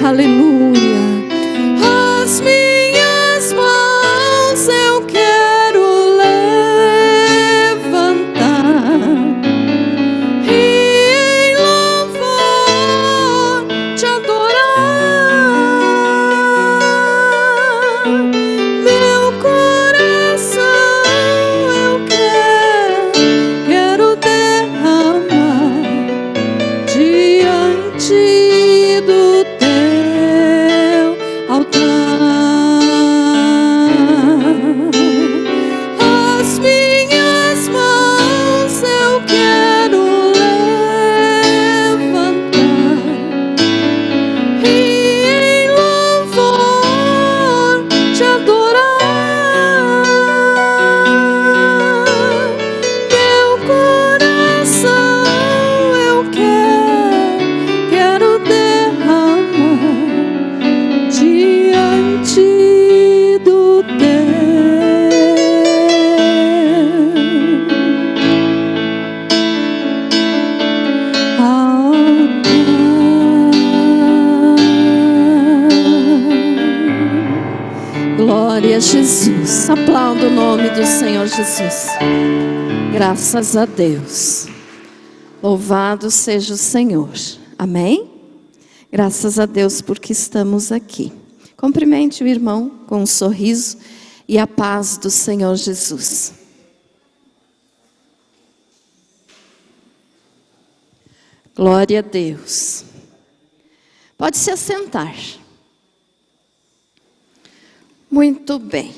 Aleluia. As minhas mãos eu quero levantar e em louvor te adorar. Meu coração eu quero derramar diante do teu altar. As minhas mãos eu quero levantar e em louvor te adorar. Meu coração eu quero derramar diante do teu altar. Glória a Jesus. Aplauda o nome do Senhor Jesus. Graças a Deus. Louvado seja o Senhor. Amém? Graças a Deus porque estamos aqui. Cumprimente o irmão com um sorriso e a paz do Senhor Jesus. Glória a Deus. Pode se assentar. Muito bem.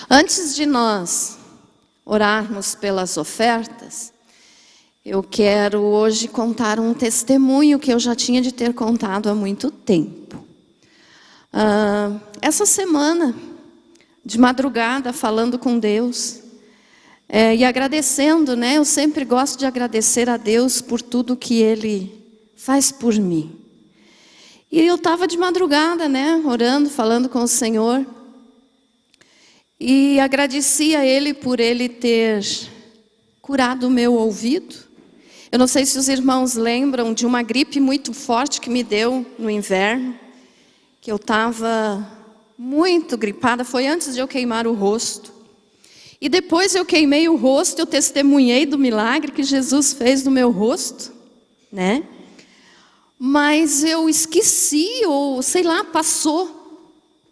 Antes de nós orarmos pelas ofertas, eu quero hoje contar um testemunho que eu já tinha de ter contado há muito tempo. Essa semana, de madrugada, falando com Deus, e agradecendo, né? Eu sempre gosto de agradecer a Deus por tudo que Ele faz por mim. E eu estava de madrugada, né? Orando, falando com o Senhor. E agradeci a Ele por Ele ter curado o meu ouvido. Eu não sei se os irmãos lembram de uma gripe muito forte que me deu no inverno, que eu estava muito gripada, foi antes de eu queimar o rosto. E depois eu queimei o rosto, eu testemunhei do milagre que Jesus fez no meu rosto, né? Mas eu esqueci, ou sei lá, passou,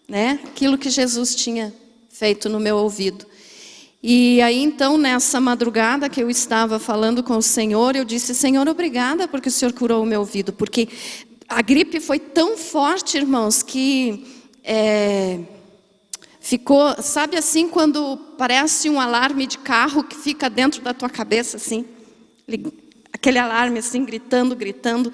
né? Aquilo que Jesus tinha feito no meu ouvido. E aí então, nessa madrugada que eu estava falando com o Senhor, eu disse: Senhor, obrigada porque o Senhor curou o meu ouvido. Porque a gripe foi tão forte, irmãos, que ficou, sabe assim, quando parece um alarme de carro que fica dentro da tua cabeça, assim. Aquele alarme assim, gritando, gritando.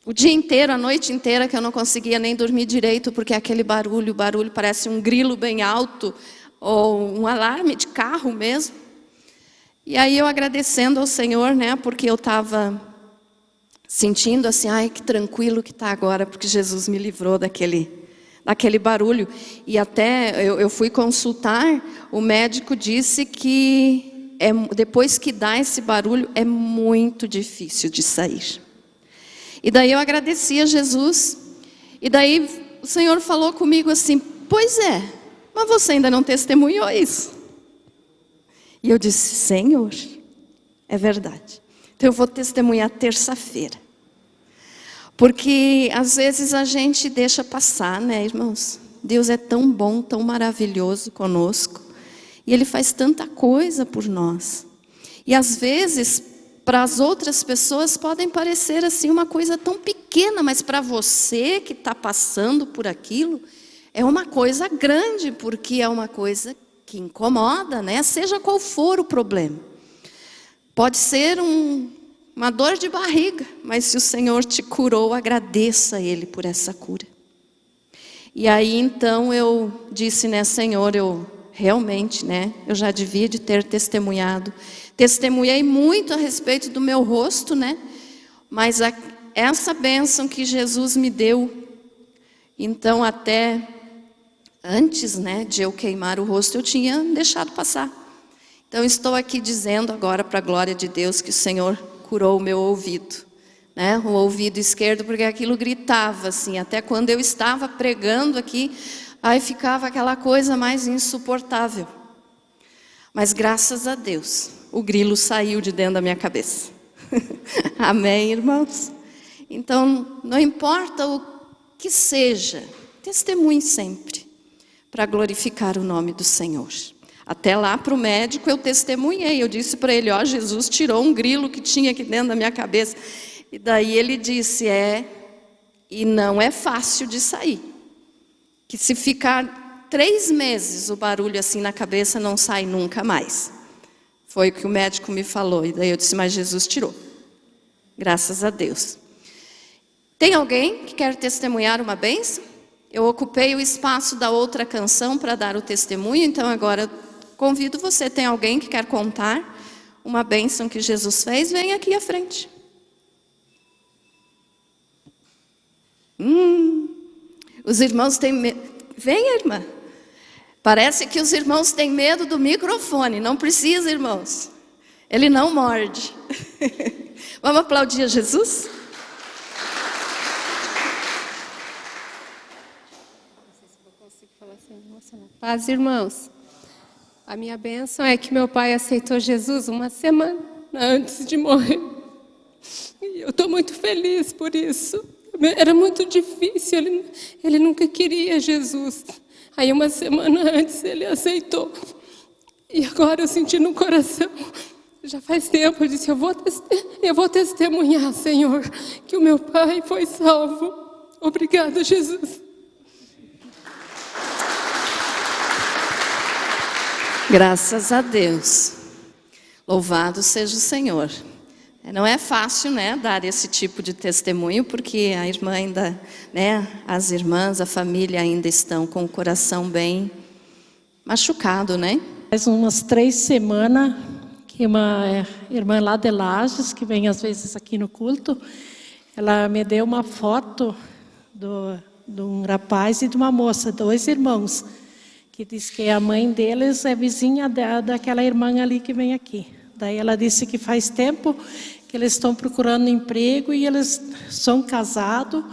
O dia inteiro, a noite inteira, que eu não conseguia nem dormir direito, porque aquele barulho parece um grilo bem alto, ou um alarme de carro mesmo. E aí eu agradecendo ao Senhor, né, porque eu estava sentindo assim, ai, que tranquilo que está agora, porque Jesus me livrou daquele barulho. E até eu fui consultar, o médico disse que depois que dá esse barulho, é muito difícil de sair. E daí eu agradeci a Jesus, e daí o Senhor falou comigo assim: pois é, mas você ainda não testemunhou isso. E eu disse: Senhor, é verdade. Então eu vou testemunhar terça-feira. Porque às vezes a gente deixa passar, né, irmãos? Deus é tão bom, tão maravilhoso conosco. E Ele faz tanta coisa por nós. E às vezes, para as outras pessoas podem parecer assim uma coisa tão pequena, mas para você que está passando por aquilo, é uma coisa grande, porque é uma coisa que incomoda, né? Seja qual for o problema. Pode ser uma dor de barriga, mas se o Senhor te curou, agradeça a Ele por essa cura. E aí então eu disse, né, Senhor, eu realmente, né, eu já devia de ter testemunhado. Testemunhei muito a respeito do meu rosto, né? Mas essa bênção que Jesus me deu, então até antes, né, de eu queimar o rosto, eu tinha deixado passar. Então estou aqui dizendo agora para a glória de Deus que o Senhor curou o meu ouvido, né, o ouvido esquerdo, porque aquilo gritava assim, até quando eu estava pregando aqui, aí ficava aquela coisa mais insuportável. Mas graças a Deus, o grilo saiu de dentro da minha cabeça. Amém, irmãos? Então, não importa o que seja, testemunhe sempre, para glorificar o nome do Senhor. Até lá para o médico eu testemunhei, eu disse para ele, ó, Jesus tirou um grilo que tinha aqui dentro da minha cabeça. E daí ele disse, e não é fácil de sair. Que se ficar 3 meses o barulho assim na cabeça não sai nunca mais. Foi o que o médico me falou, e daí eu disse, mas Jesus tirou. Graças a Deus. Tem alguém que quer testemunhar uma bênção? Eu ocupei o espaço da outra canção para dar o testemunho, então agora convido você. Tem alguém que quer contar uma bênção que Jesus fez? Vem aqui à frente. Os irmãos têm medo. Venha, irmã. Parece que os irmãos têm medo do microfone. Não precisa, irmãos. Ele não morde. Vamos aplaudir a Jesus? Paz, irmãos. A minha bênção é que meu pai aceitou Jesus uma semana antes de morrer. E eu estou muito feliz por isso. Era muito difícil, ele nunca queria Jesus. Aí uma semana antes ele aceitou. E agora eu senti no coração, já faz tempo, eu disse, eu vou testemunhar, Senhor, que o meu pai foi salvo. Obrigada, Jesus. Graças a Deus. Louvado seja o Senhor. Não é fácil, né, dar esse tipo de testemunho, porque a irmã ainda, né, as irmãs, a família ainda estão com o coração bem machucado, né? Faz umas 3 semanas que uma irmã lá de Lages, que vem às vezes aqui no culto, ela me deu uma foto de um rapaz e de uma moça, 2 irmãos, que diz que a mãe deles é vizinha daquela irmã ali que vem aqui. Daí ela disse que faz tempo que eles estão procurando emprego e eles são casados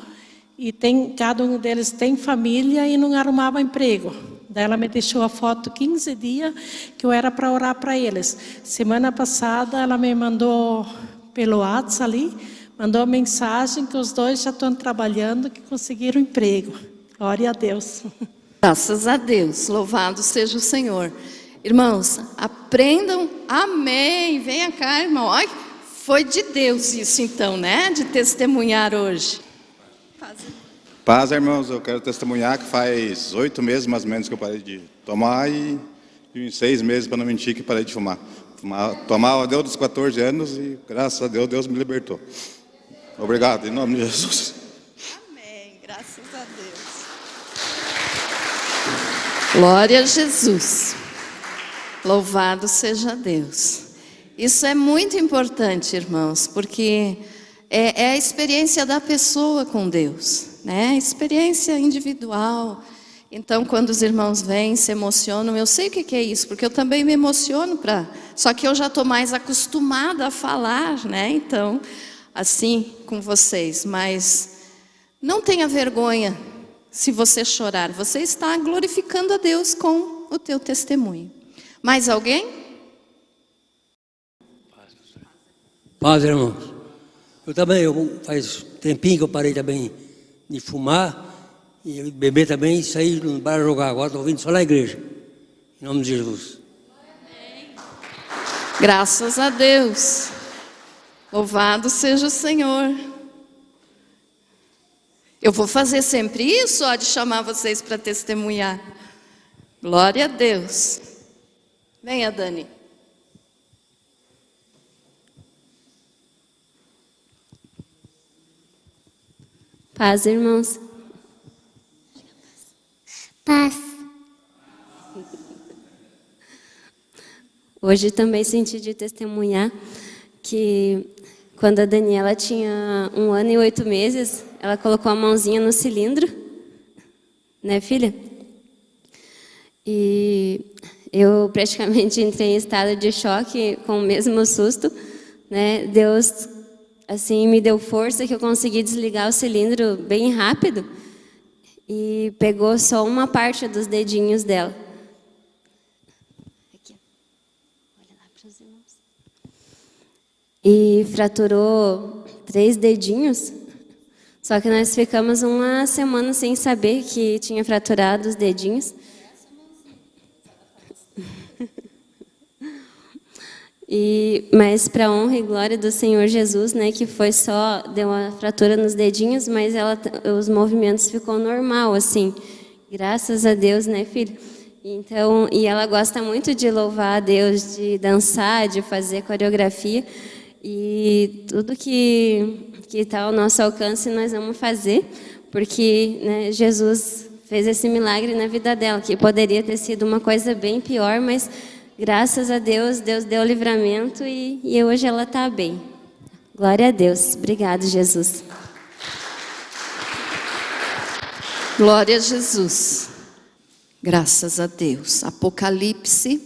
e cada um deles tem família e não arrumava emprego. Daí ela me deixou a foto 15 dias que eu era para orar para eles. Semana passada ela me mandou pelo WhatsApp ali, mandou mensagem que os 2 já estão trabalhando, que conseguiram emprego. Glória a Deus. Graças a Deus, louvado seja o Senhor. Irmãos, aprendam, amém. Venha cá, irmão. Ai, foi de Deus isso então, né? De testemunhar hoje. Paz, irmãos, eu quero testemunhar que faz 8 meses mais ou menos que eu parei de tomar e em 6 meses, para não mentir, que parei de fumar. Tomava desde os 14 anos e graças a Deus, Deus me libertou. Obrigado, em nome de Jesus. Amém, graças a Deus. Glória a Jesus. Louvado seja Deus. Isso é muito importante, irmãos, porque é a experiência da pessoa com Deus, né? Experiência individual. Então, quando os irmãos vêm, se emocionam, eu sei o que é isso, porque eu também me emociono só que eu já estou mais acostumada a falar, né? Então, assim, com vocês. Mas não tenha vergonha se você chorar. Você está glorificando a Deus com o teu testemunho. Mais alguém? Paz, irmãos. Eu também, faz tempinho que eu parei também de fumar e beber também e sair para jogar. Agora estou vindo só na igreja. Em nome de Jesus. Graças a Deus. Louvado seja o Senhor. Eu vou fazer sempre isso, de chamar vocês para testemunhar. Glória a Deus. Venha, Dani. Paz, irmãos. Paz. Hoje também senti de testemunhar que quando a Daniela tinha 1 ano e 8 meses, ela colocou a mãozinha no cilindro, né, filha? E eu praticamente entrei em estado de choque com o mesmo susto, né? Deus assim, me deu força que eu consegui desligar o cilindro bem rápido e pegou só uma parte dos dedinhos dela. Aqui, olha lá para os irmãos. E fraturou 3 dedinhos. Só que nós ficamos uma semana sem saber que tinha fraturado os dedinhos. Mas para a honra e glória do Senhor Jesus, né, que foi só, deu uma fratura nos dedinhos, mas os movimentos ficou normal, assim. Graças a Deus, né, filho? Então, e ela gosta muito de louvar a Deus, de dançar, de fazer coreografia. E tudo que está ao nosso alcance nós vamos fazer, porque, né, Jesus fez esse milagre na vida dela, que poderia ter sido uma coisa bem pior, mas graças a Deus, Deus deu livramento e hoje ela está bem. Glória a Deus. Obrigado, Jesus. Glória a Jesus. Graças a Deus. Apocalipse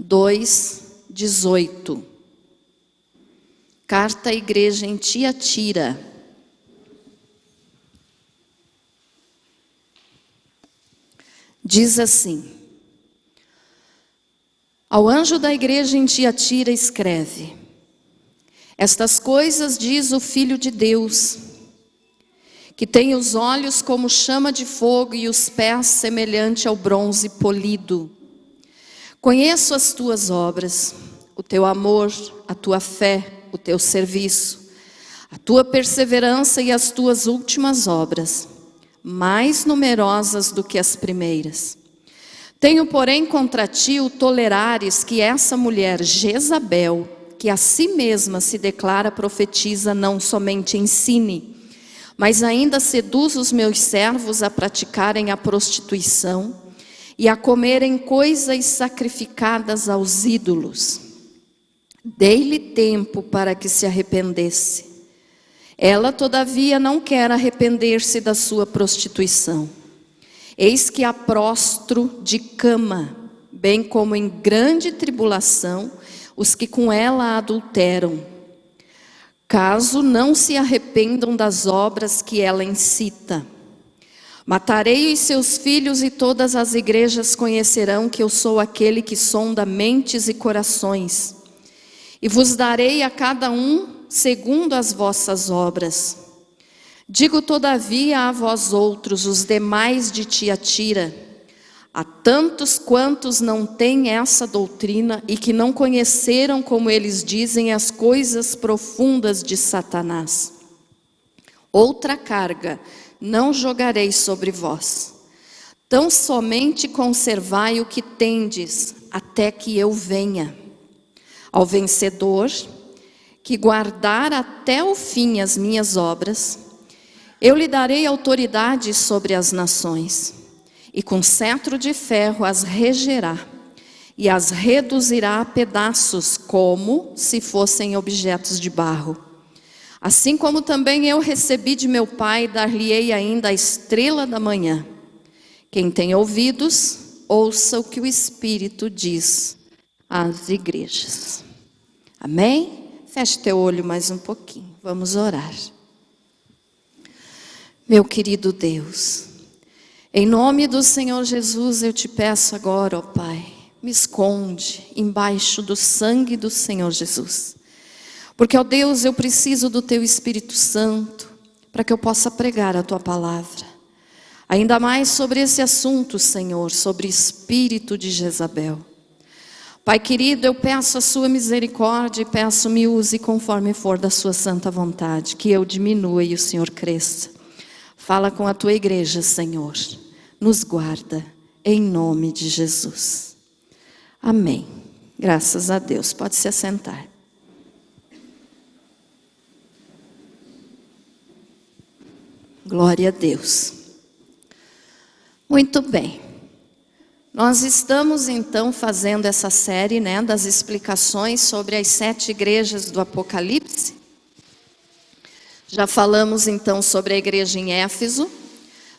2:18. Carta à igreja em Tiatira. Diz assim: ao anjo da igreja em Tiatira escreve: estas coisas diz o Filho de Deus, que tem os olhos como chama de fogo e os pés semelhante ao bronze polido. Conheço as tuas obras, o teu amor, a tua fé, o teu serviço, a tua perseverança e as tuas últimas obras, mais numerosas do que as primeiras. Tenho, porém, contra ti o tolerares que essa mulher Jezabel, que a si mesma se declara profetiza, não somente ensine, mas ainda seduz os meus servos a praticarem a prostituição e a comerem coisas sacrificadas aos ídolos. Dei-lhe tempo para que se arrependesse. Ela, todavia, não quer arrepender-se da sua prostituição. Eis que a prostro de cama, bem como em grande tribulação, os que com ela adulteram, caso não se arrependam das obras que ela incita. Matarei os seus filhos e todas as igrejas conhecerão que eu sou aquele que sonda mentes e corações. E vos darei a cada um segundo as vossas obras. Digo todavia a vós outros, os demais de Tiatira, a tantos quantos não têm essa doutrina e que não conheceram, como eles dizem, as coisas profundas de Satanás. Outra carga não jogarei sobre vós. Tão somente conservai o que tendes, até que eu venha. Ao vencedor, que guardar até o fim as minhas obras, eu lhe darei autoridade sobre as nações, e com cetro de ferro as regerá, e as reduzirá a pedaços, como se fossem objetos de barro. Assim como também eu recebi de meu Pai, dar-lhe-ei ainda a estrela da manhã. Quem tem ouvidos, ouça o que o Espírito diz às igrejas. Amém? Feche teu olho mais um pouquinho, vamos orar. Meu querido Deus, em nome do Senhor Jesus eu te peço agora, ó Pai, me esconde embaixo do sangue do Senhor Jesus. Porque, ó Deus, eu preciso do teu Espírito Santo para que eu possa pregar a tua palavra. Ainda mais sobre esse assunto, Senhor, sobre o espírito de Jezabel. Pai querido, eu peço a sua misericórdia e peço, me use conforme for da sua santa vontade, que eu diminua e o Senhor cresça. Fala com a tua igreja, Senhor. Nos guarda, em nome de Jesus. Amém. Graças a Deus. Pode se assentar. Glória a Deus. Muito bem. Nós estamos então fazendo essa série, né, das explicações sobre as 7 igrejas do Apocalipse. Já falamos então sobre a igreja em Éfeso,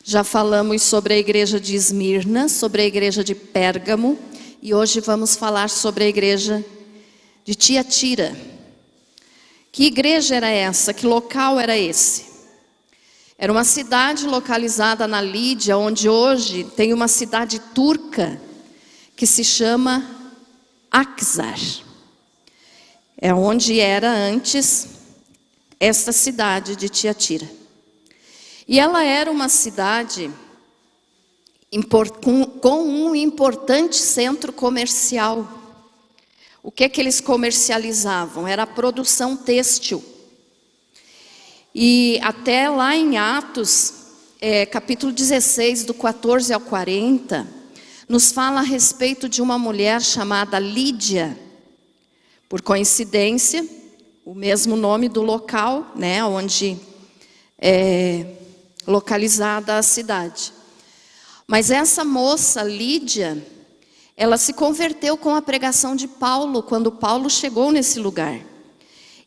já falamos sobre a igreja de Esmirna, sobre a igreja de Pérgamo, e hoje vamos falar sobre a igreja de Tiatira. Que igreja era essa? Que local era esse? Era uma cidade localizada na Lídia, onde hoje tem uma cidade turca que se chama Aksar. É onde era antes esta cidade de Tiatira. E ela era uma cidade com um importante centro comercial. O que eles comercializavam? Era a produção têxtil. E até lá em Atos, capítulo 16, do 14 ao 40, nos fala a respeito de uma mulher chamada Lídia. Por coincidência, o mesmo nome do local, né, onde é localizada a cidade. Mas essa moça, Lídia, ela se converteu com a pregação de Paulo, quando Paulo chegou nesse lugar.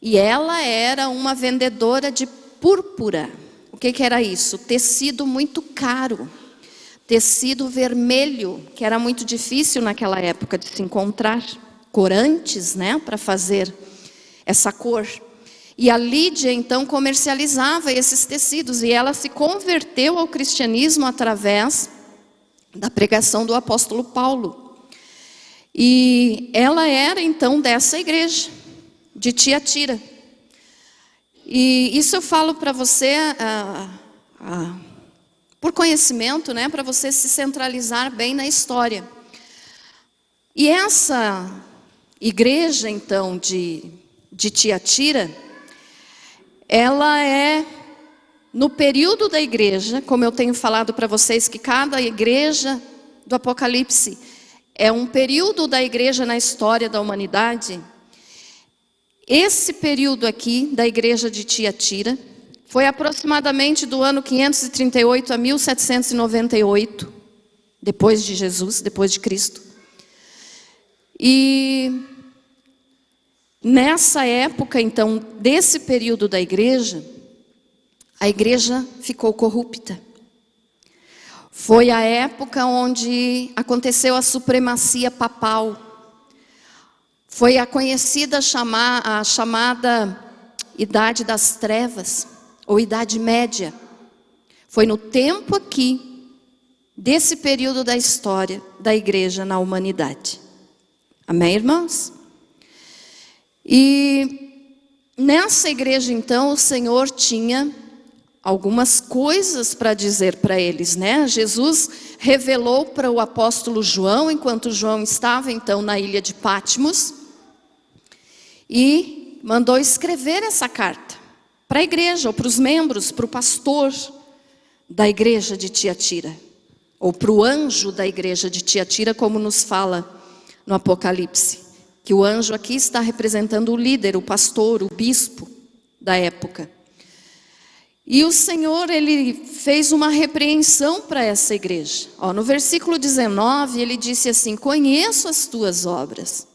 E ela era uma vendedora de púrpura. O que era isso? Tecido muito caro. Tecido vermelho, que era muito difícil naquela época de se encontrar. Corantes, né, para fazer essa cor. E a Lídia, então, comercializava esses tecidos. E ela se converteu ao cristianismo através da pregação do apóstolo Paulo. E ela era, então, dessa igreja de Tiatira. E isso eu falo para você por conhecimento, né, para você se centralizar bem na história. E essa igreja, então, de Tiatira, ela é, no período da igreja, como eu tenho falado para vocês, que cada igreja do Apocalipse é um período da igreja na história da humanidade. Esse período aqui da igreja de Tiatira foi aproximadamente do ano 538 a 1798, depois de Jesus, depois de Cristo. E nessa época, então, desse período da igreja, a igreja ficou corrupta. Foi a época onde aconteceu a supremacia papal. Foi a conhecida a chamada Idade das Trevas, ou Idade Média. Foi no tempo aqui, desse período da história da igreja na humanidade. Amém, irmãos? E nessa igreja, então, o Senhor tinha algumas coisas para dizer para eles, né? Jesus revelou para o apóstolo João, enquanto João estava, então, na ilha de Patmos, e mandou escrever essa carta para a igreja, ou para os membros, para o pastor da igreja de Tiatira, ou para o anjo da igreja de Tiatira, como nos fala no Apocalipse, que o anjo aqui está representando o líder, o pastor, o bispo da época. E o Senhor, ele fez uma repreensão para essa igreja. No versículo 19, ele disse assim: conheço as tuas obras,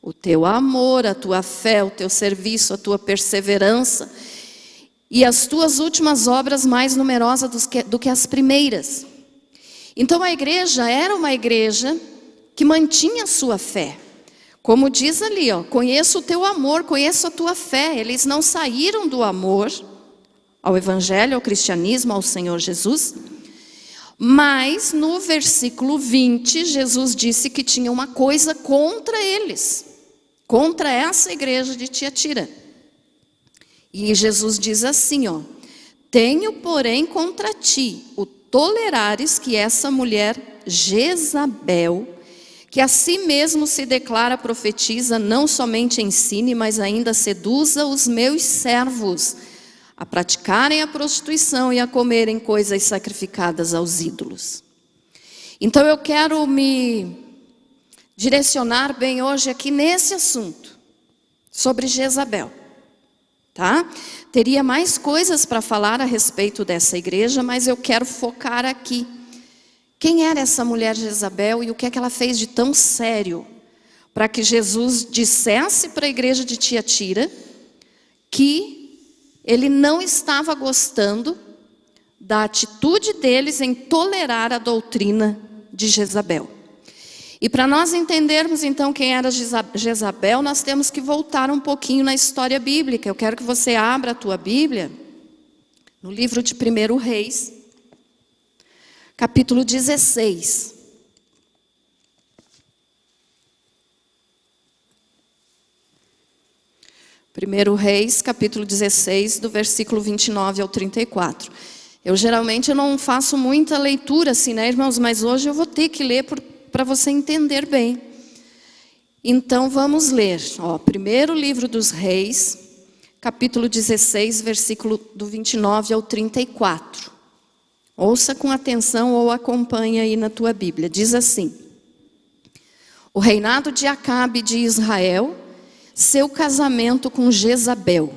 o teu amor, a tua fé, o teu serviço, a tua perseverança, e as tuas últimas obras mais numerosas do que as primeiras. Então a igreja era uma igreja que mantinha a sua fé. Como diz ali, conheço o teu amor, conheço a tua fé. Eles não saíram do amor ao evangelho, ao cristianismo, ao Senhor Jesus. Mas no versículo 20, Jesus disse que tinha uma coisa contra eles, contra essa igreja de Tiatira. E Jesus diz assim, tenho, porém, contra ti o tolerares que essa mulher Jezabel, que a si mesmo se declara profetiza, não somente ensine, mas ainda seduza os meus servos a praticarem a prostituição e a comerem coisas sacrificadas aos ídolos. Então eu quero me direcionar bem hoje aqui nesse assunto, sobre Jezabel, tá? Teria mais coisas para falar a respeito dessa igreja, mas eu quero focar aqui. Quem era essa mulher Jezabel e o que é que ela fez de tão sério para que Jesus dissesse para a igreja de Tiatira que ele não estava gostando da atitude deles em tolerar a doutrina de Jezabel. E para nós entendermos então quem era Jezabel, nós temos que voltar um pouquinho na história bíblica. Eu quero que você abra a tua Bíblia no livro de 1 Reis, capítulo 16. Primeiro Reis, capítulo 16, do versículo 29 ao 34. Eu geralmente não faço muita leitura assim, né, irmãos? Mas hoje eu vou ter que ler para você entender bem. Então vamos ler. Primeiro livro dos Reis, capítulo 16, versículo do 29 ao 34. Ouça com atenção ou acompanha aí na tua Bíblia. Diz assim: o reinado de Acabe de Israel, seu casamento com Jezabel.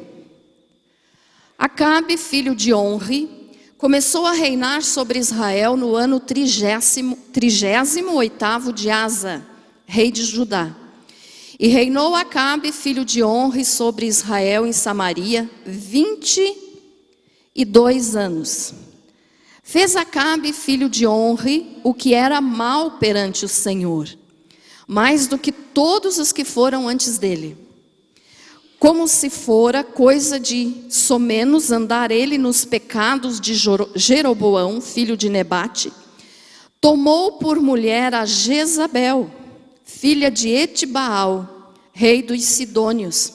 Acabe, filho de Onri, começou a reinar sobre Israel no ano 38º de Asa, rei de Judá. E reinou Acabe, filho de Onri, sobre Israel em Samaria 22 anos. Fez Acabe, filho de Onri, o que era mal perante o Senhor, mais do que todos os que foram antes dele. Como se fora coisa de somenos andar ele nos pecados de Jeroboão, filho de Nebate, tomou por mulher a Jezabel, filha de Etibaal, rei dos Sidônios,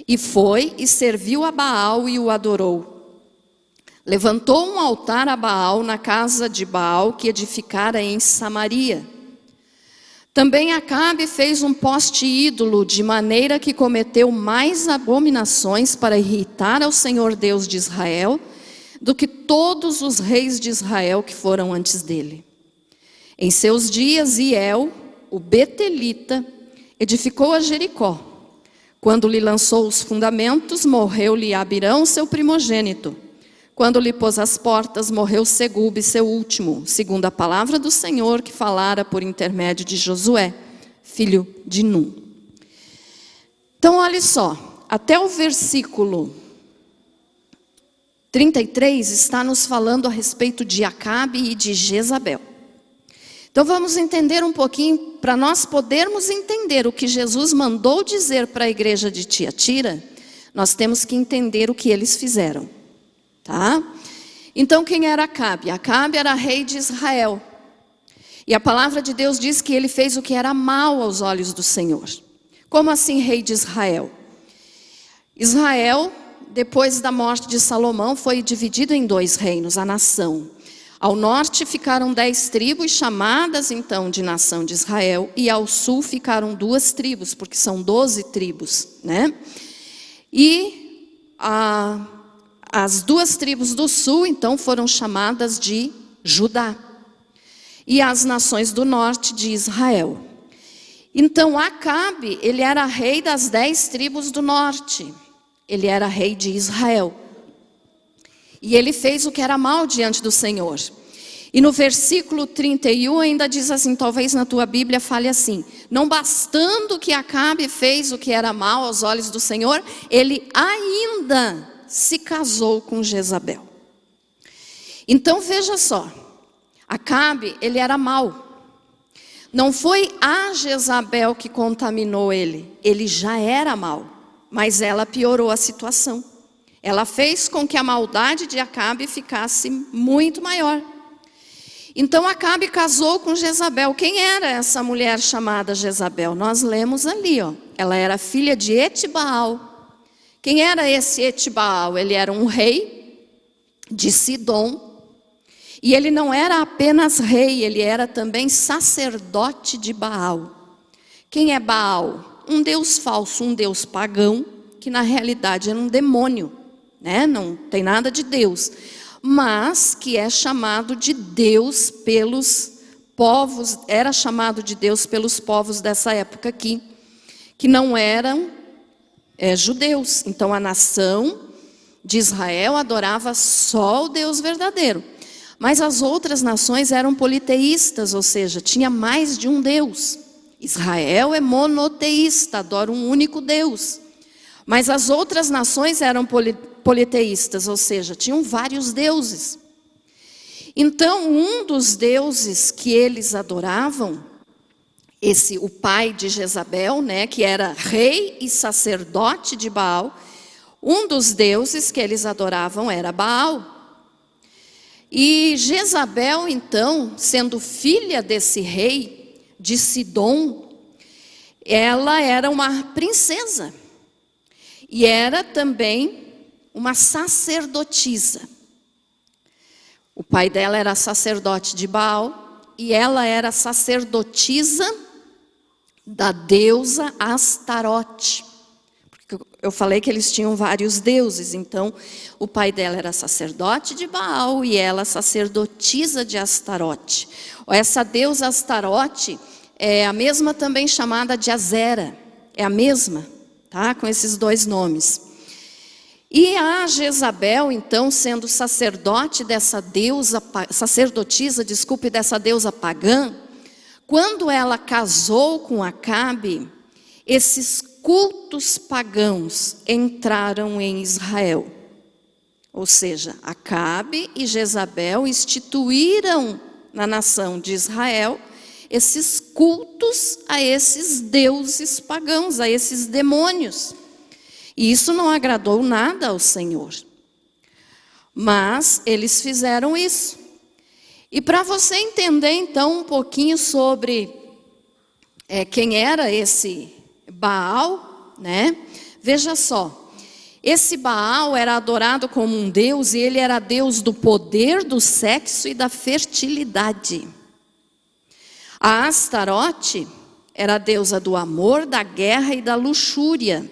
e foi e serviu a Baal e o adorou. Levantou um altar a Baal na casa de Baal que edificara em Samaria. Também Acabe fez um poste ídolo, de maneira que cometeu mais abominações para irritar ao Senhor Deus de Israel, do que todos os reis de Israel que foram antes dele. Em seus dias, Iel, o betelita, edificou a Jericó. Quando lhe lançou os fundamentos, morreu-lhe Abirão, seu primogênito. Quando lhe pôs as portas, morreu Segube, seu último, segundo a palavra do Senhor que falara por intermédio de Josué, filho de Num. Então, olha só, até o versículo 33 está nos falando a respeito de Acabe e de Jezabel. Então vamos entender um pouquinho, para nós podermos entender o que Jesus mandou dizer para a igreja de Tiatira, nós temos que entender o que eles fizeram. Tá? Então quem era Acabe? Acabe era rei de Israel. E a palavra de Deus diz que ele fez o que era mal aos olhos do Senhor. Como assim rei de Israel? Israel, depois da morte de Salomão, foi dividido em 2 reinos, a nação. Ao norte ficaram 10 tribos, chamadas então de nação de Israel. E ao sul ficaram 2 tribos, porque são 12 tribos, né? E as 2 tribos do sul, então, foram chamadas de Judá. E as nações do norte de Israel. Então, Acabe, ele era rei das 10 tribos do norte. Ele era rei de Israel. E ele fez o que era mal diante do Senhor. E no versículo 31 ainda diz assim, talvez na tua Bíblia fale assim: não bastando que Acabe fez o que era mal aos olhos do Senhor, ele ainda se casou com Jezabel. Então veja só, Acabe, ele era mau. Não foi a Jezabel que contaminou ele já era mau, mas ela piorou a situação. Ela fez com que a maldade de Acabe ficasse muito maior. Então Acabe casou com Jezabel. Quem era essa mulher chamada Jezabel? Nós lemos ali, ela era filha de Etibaal. Quem era esse Etibaal? Ele era um rei de Sidom. E ele não era apenas rei, ele era também sacerdote de Baal. Quem é Baal? Um deus falso, um deus pagão, que na realidade era um demônio, né? Não tem nada de Deus, mas que é chamado de Deus pelos povos, era chamado de Deus pelos povos dessa época aqui, que não eram judeus. Então a nação de Israel adorava só o Deus verdadeiro. Mas as outras nações eram politeístas, ou seja, tinha mais de um Deus. Israel é monoteísta, adora um único Deus. Mas as outras nações eram politeístas, ou seja, tinham vários deuses. Então, um dos deuses que eles adoravam, o pai de Jezabel, né, que era rei e sacerdote de Baal, um dos deuses que eles adoravam era Baal. E Jezabel, então, sendo filha desse rei de Sidom, ela era uma princesa e era também uma sacerdotisa. O pai dela era sacerdote de Baal e ela era sacerdotisa da deusa Astarote. Porque eu falei que eles tinham vários deuses, então o pai dela era sacerdote de Baal e ela sacerdotisa de Astarote. Essa deusa Astarote é a mesma também chamada de Azera, é a mesma, tá? Com esses dois nomes. E a Jezabel, então, sendo sacerdote dessa deusa, sacerdotisa, dessa deusa pagã, quando ela casou com Acabe, esses cultos pagãos entraram em Israel. Ou seja, Acabe e Jezabel instituíram na nação de Israel esses cultos a esses deuses pagãos, a esses demônios. E isso não agradou nada ao Senhor. Mas eles fizeram isso. E para você entender então um pouquinho sobre quem era esse Baal, né? Veja só, esse Baal era adorado como um deus e ele era deus do poder, do sexo e da fertilidade. A Astarote era a deusa do amor, da guerra e da luxúria.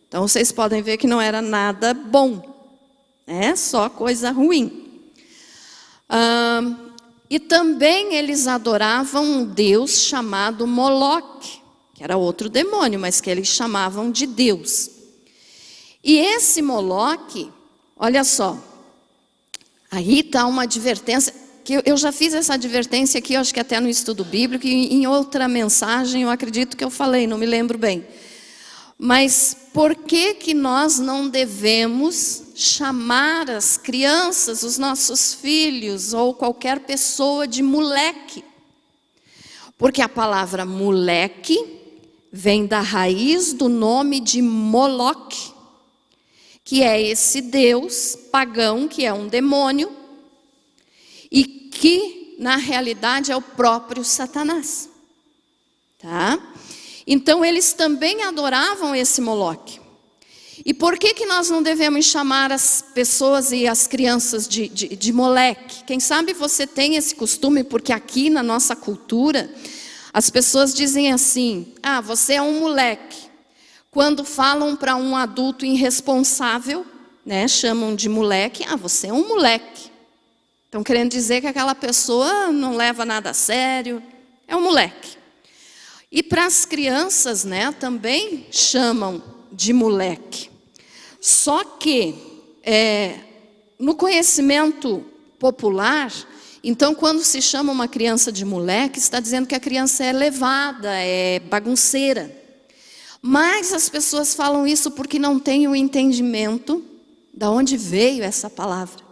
Então vocês podem ver que não era nada bom, só coisa ruim. E também eles adoravam um deus chamado Moloque, que era outro demônio, mas que eles chamavam de Deus. E esse Moloque, olha só, aí está uma advertência, que eu já fiz essa advertência aqui, eu acho que até no estudo bíblico, e em outra mensagem eu acredito que eu falei, não me lembro bem. Mas por que nós não devemos chamar as crianças, os nossos filhos ou qualquer pessoa de moleque? Porque a palavra moleque vem da raiz do nome de Moloque, que é esse deus pagão, que é um demônio, e que na realidade é o próprio Satanás. Tá? Então eles também adoravam esse Moloque. E por que nós não devemos chamar as pessoas e as crianças de moleque? Quem sabe você tem esse costume, porque aqui na nossa cultura, as pessoas dizem assim, você é um moleque. Quando falam para um adulto irresponsável, né, chamam de moleque, você é um moleque. Estão querendo dizer que aquela pessoa não leva nada a sério, é um moleque. E para as crianças, né, também chamam de moleque. Só que, no conhecimento popular, então quando se chama uma criança de moleque, está dizendo que a criança é levada, é bagunceira. Mas as pessoas falam isso porque não têm o entendimento de onde veio essa palavra.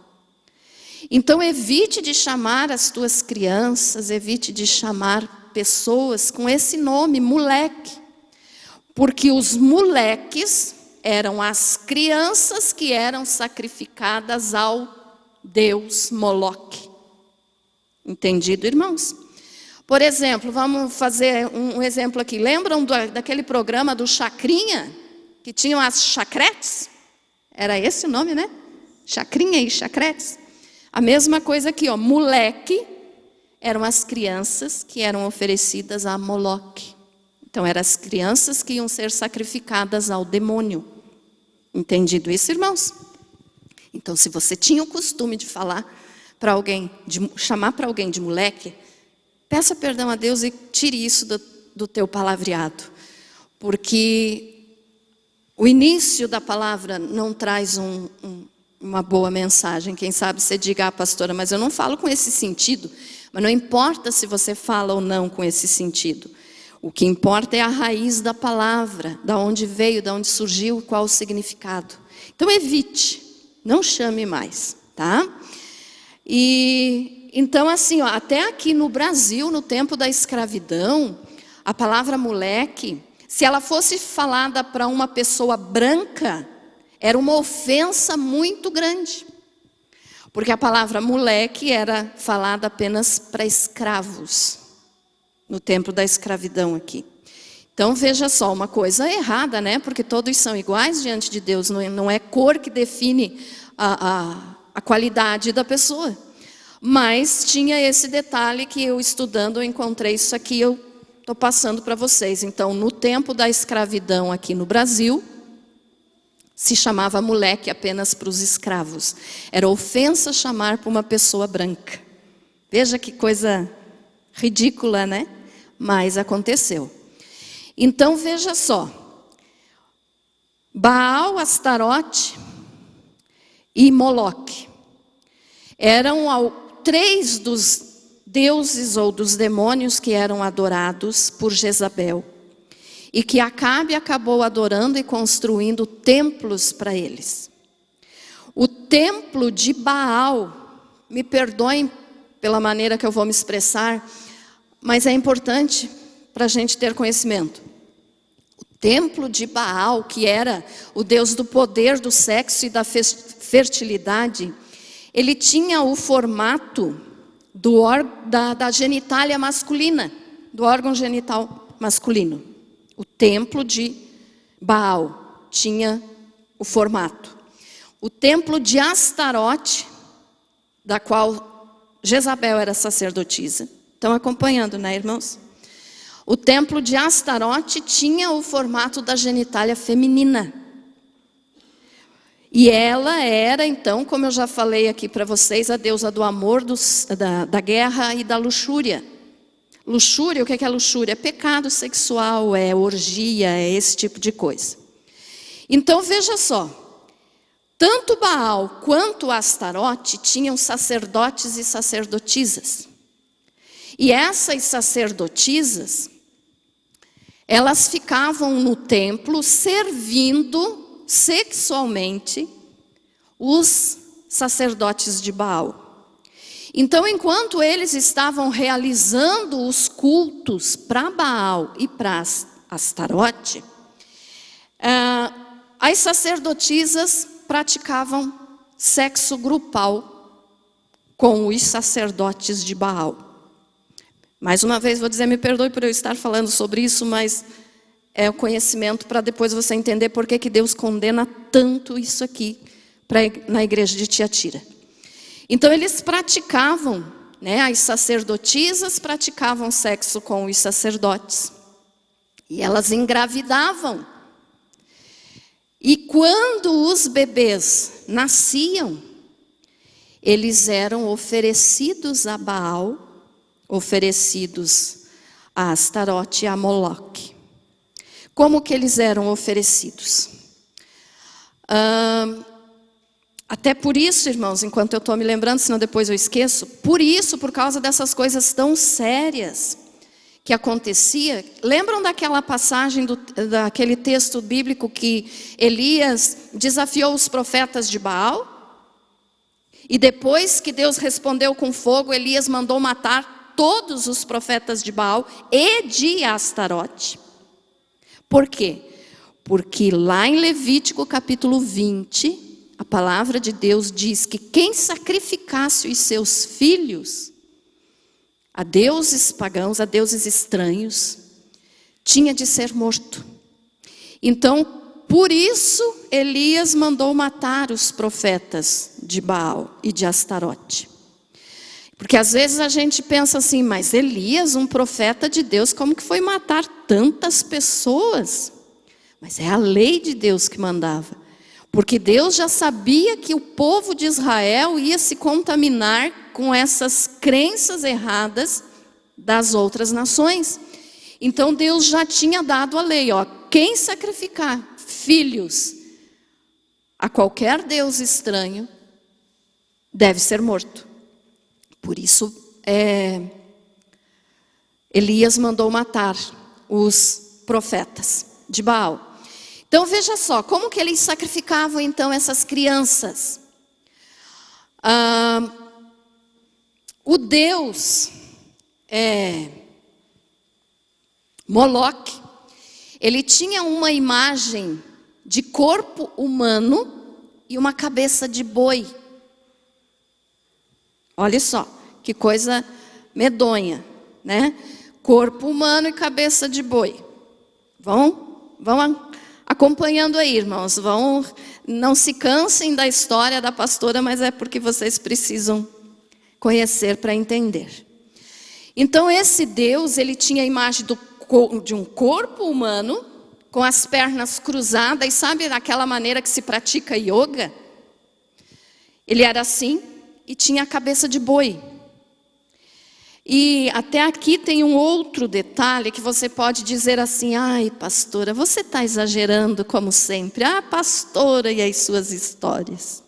Então evite de chamar as tuas crianças, evite de chamar pessoas com esse nome, moleque. Porque os moleques eram as crianças que eram sacrificadas ao deus Moloque. Entendido, irmãos? Por exemplo, vamos fazer um exemplo aqui. Lembram daquele programa do Chacrinha? Que tinham as chacretes? Era esse o nome, né? Chacrinha e chacretes. A mesma coisa aqui, moleque, eram as crianças que eram oferecidas a Moloque. Então, eram as crianças que iam ser sacrificadas ao demônio. Entendido isso, irmãos? Então, se você tinha o costume de falar para alguém, de chamar para alguém de moleque, peça perdão a Deus e tire isso do teu palavreado. Porque o início da palavra não traz uma boa mensagem. Quem sabe você diga, pastora, mas eu não falo com esse sentido. Mas não importa se você fala ou não com esse sentido. O que importa é a raiz da palavra, da onde veio, da onde surgiu, qual o significado. Então evite, não chame mais, tá? E Então, assim, ó, até aqui no Brasil, no tempo da escravidão, a palavra moleque, se ela fosse falada para uma pessoa branca, era uma ofensa muito grande. Porque a palavra moleque era falada apenas para escravos, no tempo da escravidão aqui. Então, veja só, uma coisa errada, né? Porque todos são iguais diante de Deus, não é cor que define a qualidade da pessoa. Mas tinha esse detalhe que eu estudando, eu encontrei isso aqui, eu estou passando para vocês. Então, no tempo da escravidão aqui no Brasil, se chamava moleque apenas para os escravos. Era ofensa chamar para uma pessoa branca. Veja que coisa ridícula, né? Mas aconteceu. Então, veja só. Baal, Astarote e Moloque eram 3 dos deuses ou dos demônios que eram adorados por Jezabel. E que Acabe acabou adorando e construindo templos para eles. O templo de Baal, me perdoem pela maneira que eu vou me expressar, mas é importante para a gente ter conhecimento. O templo de Baal, que era o deus do poder, do sexo e da fertilidade, ele tinha o formato da genitália masculina, do órgão genital masculino. O templo de Baal tinha o formato. O templo de Astarote, da qual Jezabel era sacerdotisa. Estão acompanhando, né, irmãos? O templo de Astarote tinha o formato da genitália feminina. E ela era, então, como eu já falei aqui para vocês, a deusa do amor, da guerra e da luxúria. Luxúria, o que é luxúria? É pecado sexual, é orgia, é esse tipo de coisa. Então, veja só. Tanto Baal quanto Astarote tinham sacerdotes e sacerdotisas. E essas sacerdotisas, elas ficavam no templo servindo sexualmente os sacerdotes de Baal. Então, enquanto eles estavam realizando os cultos para Baal e para Astarote, as sacerdotisas praticavam sexo grupal com os sacerdotes de Baal. Mais uma vez, vou dizer, me perdoe por eu estar falando sobre isso, mas é o conhecimento para depois você entender por que Deus condena tanto isso aqui na igreja de Tiatira. Então, eles praticavam, né, as sacerdotisas praticavam sexo com os sacerdotes. E elas engravidavam. E quando os bebês nasciam, eles eram oferecidos a Baal, oferecidos a Astarote e a Moloque. Como que eles eram oferecidos? Até por isso, irmãos, enquanto eu estou me lembrando, senão depois eu esqueço, por causa dessas coisas tão sérias que acontecia, lembram daquela passagem, daquele texto bíblico que Elias desafiou os profetas de Baal? E depois que Deus respondeu com fogo, Elias mandou matar todos os profetas de Baal e de Astarote. Por quê? Porque lá em Levítico capítulo 20... a palavra de Deus diz que quem sacrificasse os seus filhos a deuses pagãos, a deuses estranhos, tinha de ser morto. Então, por isso, Elias mandou matar os profetas de Baal e de Astarote. Porque às vezes a gente pensa assim, mas Elias, um profeta de Deus, como que foi matar tantas pessoas? Mas é a lei de Deus que mandava. Porque Deus já sabia que o povo de Israel ia se contaminar com essas crenças erradas das outras nações. Então Deus já tinha dado a lei, ó, quem sacrificar filhos a qualquer deus estranho deve ser morto. Por isso Elias mandou matar os profetas de Baal. Então veja só, como que eles sacrificavam então essas crianças? o deus Moloque, ele tinha uma imagem de corpo humano e uma cabeça de boi. Olha só, que coisa medonha, né? Corpo humano e cabeça de boi. Vão acompanhando aí, irmãos. Não se cansem da história da pastora, mas é porque vocês precisam conhecer para entender. Então esse Deus, ele tinha a imagem de um corpo humano, com as pernas cruzadas, e sabe daquela maneira que se pratica yoga? Ele era assim e tinha a cabeça de boi. E até aqui tem um outro detalhe que você pode dizer assim: ai, pastora, você está exagerando como sempre. Ah, pastora e as suas histórias.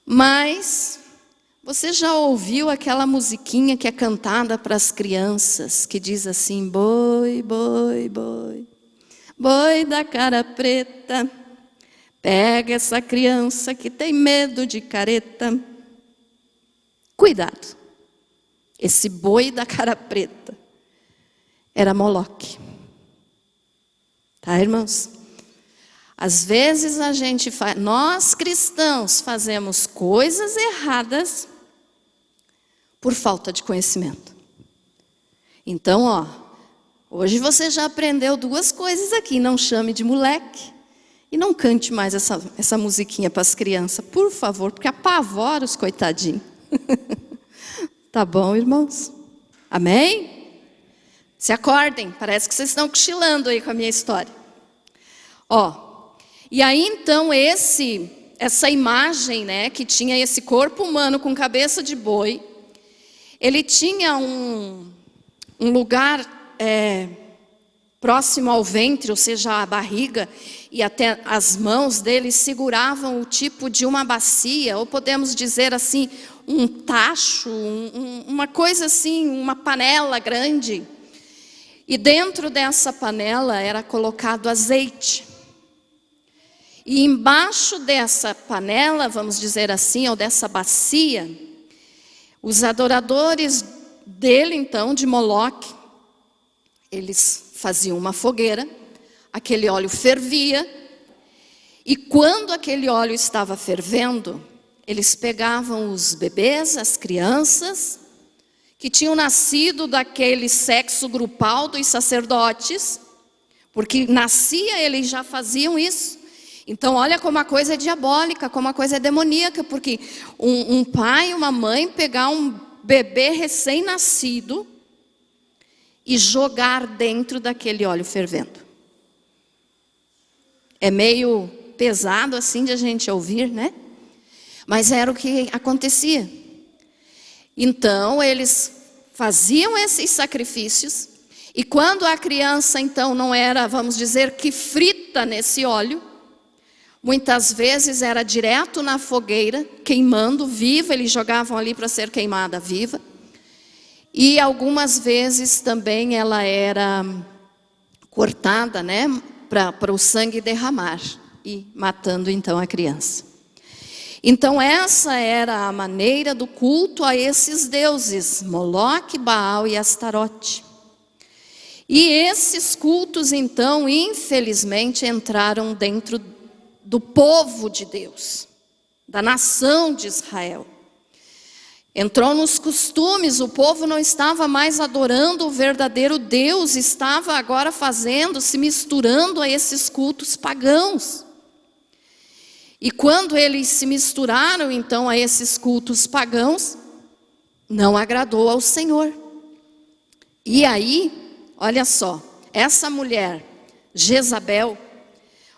Mas você já ouviu aquela musiquinha que é cantada para as crianças, que diz assim: boi, boi, boi, boi da cara preta, pega essa criança que tem medo de careta. Cuidado. Esse boi da cara preta era Moloque. Tá, irmãos? Às vezes nós cristãos fazemos coisas erradas por falta de conhecimento. Então, hoje você já aprendeu 2 coisas aqui: não chame de moleque e não cante mais essa musiquinha para as crianças, por favor, porque apavora os coitadinhos. Tá bom, irmãos? Amém? Se acordem, parece que vocês estão cochilando aí com a minha história. E aí então essa imagem, né, que tinha esse corpo humano com cabeça de boi, ele tinha um lugar próximo ao ventre, ou seja, a barriga, e até as mãos dele seguravam o tipo de uma bacia, ou podemos dizer assim, um tacho, uma coisa assim, uma panela grande. E dentro dessa panela era colocado azeite. E embaixo dessa panela, vamos dizer assim, ou dessa bacia, os adoradores dele, então, de Moloque, eles faziam uma fogueira, aquele óleo fervia, e quando aquele óleo estava fervendo, eles pegavam os bebês, as crianças, que tinham nascido daquele sexo grupal dos sacerdotes, porque eles já faziam isso. Então olha como a coisa é diabólica, como a coisa é demoníaca, porque um pai e uma mãe pegar um bebê recém-nascido e jogar dentro daquele óleo fervendo. É meio pesado assim de a gente ouvir, né? Mas era o que acontecia. Então eles faziam esses sacrifícios, e quando a criança então não era, vamos dizer, que frita nesse óleo, muitas vezes era direto na fogueira, queimando viva, eles jogavam ali para ser queimada viva. E algumas vezes também ela era cortada, né, para o sangue derramar, e matando então a criança. Então essa era a maneira do culto a esses deuses, Moloque, Baal e Astarote. E esses cultos então, infelizmente, entraram dentro do povo de Deus, da nação de Israel. Entrou nos costumes, o povo não estava mais adorando o verdadeiro Deus, estava agora se misturando a esses cultos pagãos. E quando eles se misturaram então a esses cultos pagãos, não agradou ao Senhor. E aí, olha só, essa mulher, Jezabel,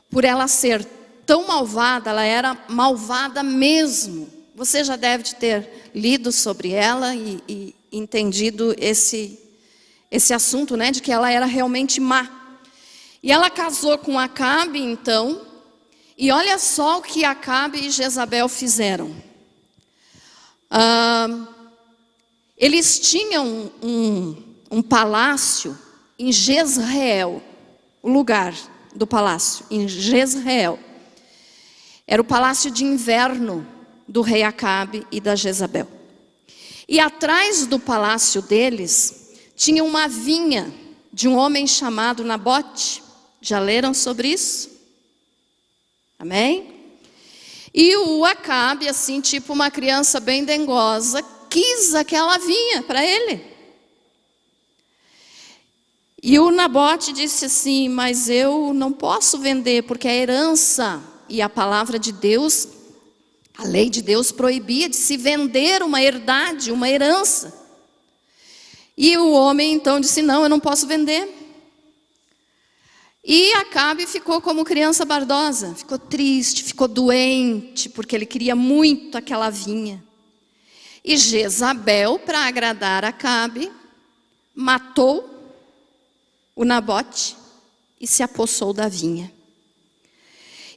por ela ser tão malvada, ela era malvada mesmo. Você já deve ter lido sobre ela e entendido esse assunto, né, de que ela era realmente má. E ela casou com Acabe, então, e olha só o que Acabe e Jezabel fizeram. Eles tinham um palácio em Jezreel, o lugar do palácio, em Jezreel. Era o palácio de inverno do rei Acabe e da Jezabel. E atrás do palácio deles tinha uma vinha de um homem chamado Nabote. Já leram sobre isso? Amém? E o Acabe, assim, tipo uma criança bem dengosa, quis aquela vinha para ele. E o Nabote disse assim: mas eu não posso vender, porque a herança e a palavra de Deus, a lei de Deus proibia de se vender uma herdade, uma herança. E o homem então disse: não, eu não posso vender. E Acabe ficou como criança bardosa, ficou triste, ficou doente, porque ele queria muito aquela vinha. E Jezabel, para agradar Acabe, matou o Nabote e se apossou da vinha.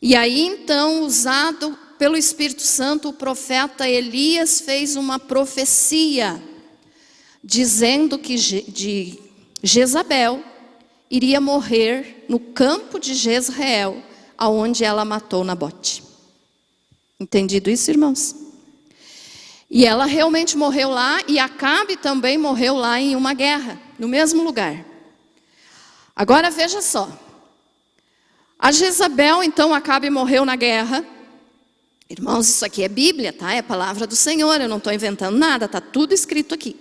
E aí então, usado pelo Espírito Santo, o profeta Elias fez uma profecia, dizendo que Jezabel iria morrer no campo de Jezreel, aonde ela matou Nabote. Entendido isso, irmãos? E ela realmente morreu lá, e Acabe também morreu lá em uma guerra, no mesmo lugar. Agora veja só. A Jezabel, então, Acabe morreu na guerra. Irmãos, isso aqui é Bíblia, tá? É a palavra do Senhor, eu não estou inventando nada, está tudo escrito aqui.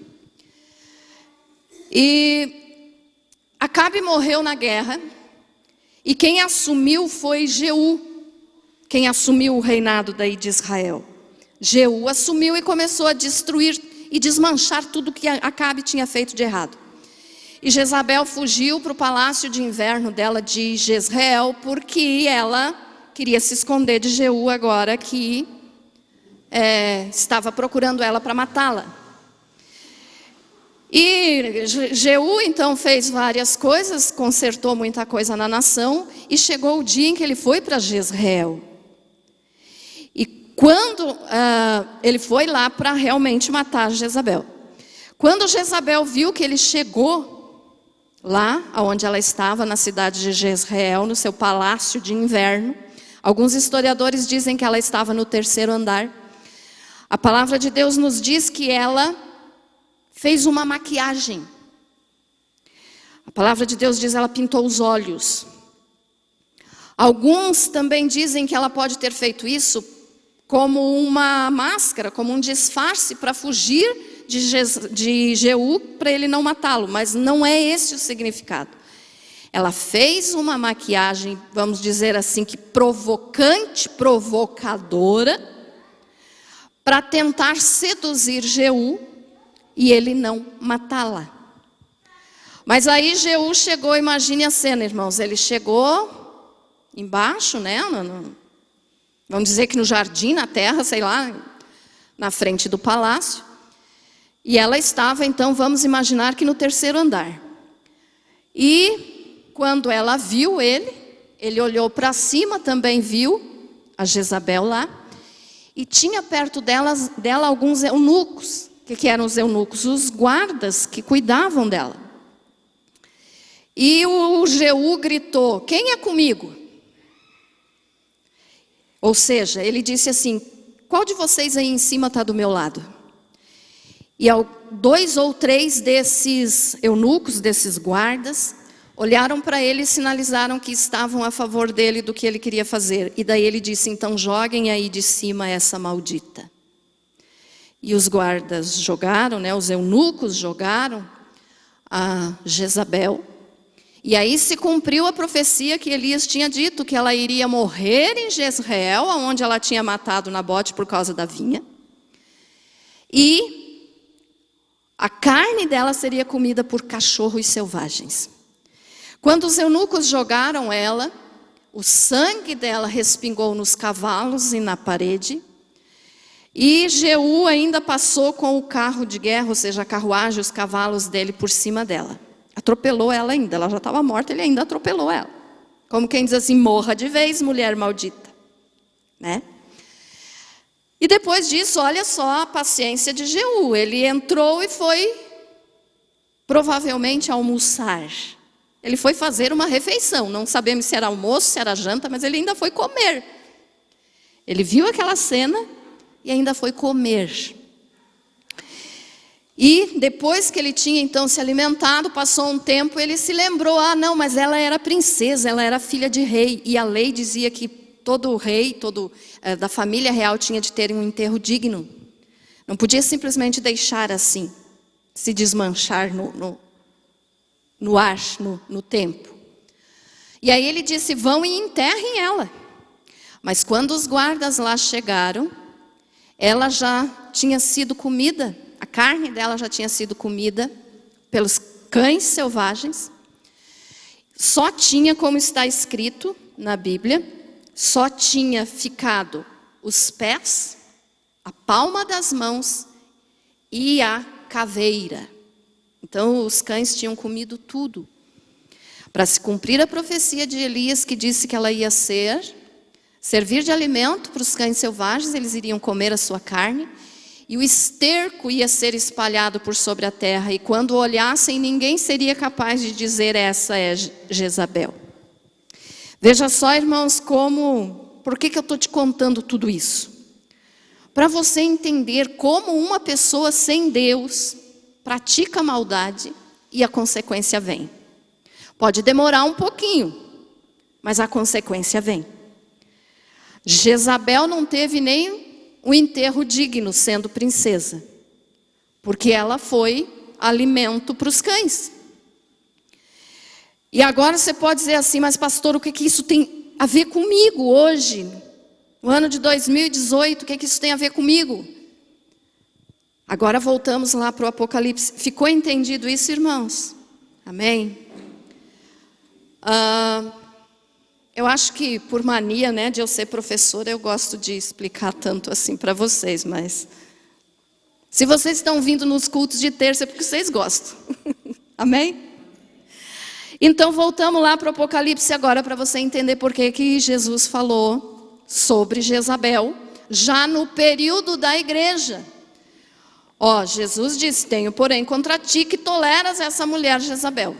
E Acabe morreu na guerra, e quem assumiu foi Jeú, quem assumiu o reinado daí de Israel. Jeú assumiu e começou a destruir e desmanchar tudo que Acabe tinha feito de errado. E Jezabel fugiu para o palácio de inverno dela de Jezreel, porque ela queria se esconder de Jeú agora que estava procurando ela para matá-la. E Jeú então fez várias coisas, consertou muita coisa na nação, e chegou o dia em que ele foi para Jezreel. E quando ele foi lá para realmente matar Jezabel. Quando Jezabel viu que ele chegou lá, onde ela estava, na cidade de Jezreel, no seu palácio de inverno, alguns historiadores dizem que ela estava no 3º andar. A palavra de Deus nos diz que ela fez uma maquiagem. A palavra de Deus diz que ela pintou os olhos. Alguns também dizem que ela pode ter feito isso como uma máscara, como um disfarce para fugir de Jeú, para ele não matá-lo. Mas não é esse o significado. Ela fez uma maquiagem, vamos dizer assim, que provocante, provocadora, para tentar seduzir Jeú e ele não matá-la. Mas aí Jeú chegou, imagine a cena, irmãos, ele chegou embaixo, né, vamos dizer que no jardim, na terra, sei lá, na frente do palácio, e ela estava então, vamos imaginar que no 3º andar. E quando ela viu ele olhou para cima, também viu a Jezabel lá, e tinha perto dela alguns eunucos. O que eram os eunucos? Os guardas que cuidavam dela. E o Jeú gritou: quem é comigo? Ou seja, ele disse assim: qual de vocês aí em cima está do meu lado? E 2 ou 3 desses eunucos, desses guardas, olharam para ele e sinalizaram que estavam a favor dele do que ele queria fazer. E daí ele disse: então joguem aí de cima essa maldita. E os guardas jogaram, né, os eunucos jogaram a Jezabel. E aí se cumpriu a profecia que Elias tinha dito, que ela iria morrer em Jezreel, onde ela tinha matado Nabote por causa da vinha. E a carne dela seria comida por cachorros selvagens. Quando os eunucos jogaram ela, o sangue dela respingou nos cavalos e na parede. E Jeú ainda passou com o carro de guerra, ou seja, a carruagem, os cavalos dele por cima dela. Atropelou ela ainda, ela já estava morta, ele ainda atropelou ela. Como quem diz assim: morra de vez, mulher maldita. Né? E depois disso, olha só a paciência de Jeú. Ele entrou e foi, provavelmente, almoçar. Ele foi fazer uma refeição, não sabemos se era almoço, se era janta, mas ele ainda foi comer. Ele viu aquela cena e ainda foi comer. E depois que ele tinha então se alimentado, passou um tempo, ele se lembrou, não, mas ela era princesa, ela era filha de rei. E a lei dizia que todo rei, da família real tinha de ter um enterro digno. Não podia simplesmente deixar assim, se desmanchar no ar, no tempo. E aí ele disse, vão e enterrem ela. Mas quando os guardas lá chegaram, ela já tinha sido comida, a carne dela já tinha sido comida pelos cães selvagens. Só tinha, como está escrito na Bíblia, só tinha ficado os pés, a palma das mãos e a caveira. Então os cães tinham comido tudo. Para se cumprir a profecia de Elias, que disse que ela ia servir de alimento para os cães selvagens, eles iriam comer a sua carne, e o esterco ia ser espalhado por sobre a terra, e quando olhassem, ninguém seria capaz de dizer, essa é Jezabel. Veja só, irmãos, por que eu estou te contando tudo isso? Para você entender como uma pessoa sem Deus pratica maldade e a consequência vem. Pode demorar um pouquinho, mas a consequência vem. Jezabel não teve nem um enterro digno sendo princesa, porque ela foi alimento para os cães. E agora você pode dizer assim, mas pastor, o que isso tem a ver comigo hoje? No ano de 2018, o que isso tem a ver comigo? Agora voltamos lá para o Apocalipse. Ficou entendido isso, irmãos? Amém? Eu acho que por mania, de eu ser professora, eu gosto de explicar tanto assim para vocês, mas se vocês estão vindo nos cultos de terça é porque vocês gostam. Amém? Então voltamos lá para o Apocalipse agora para você entender por que Jesus falou sobre Jezabel, já no período da igreja. Jesus disse, tenho porém contra ti que toleras essa mulher Jezabel.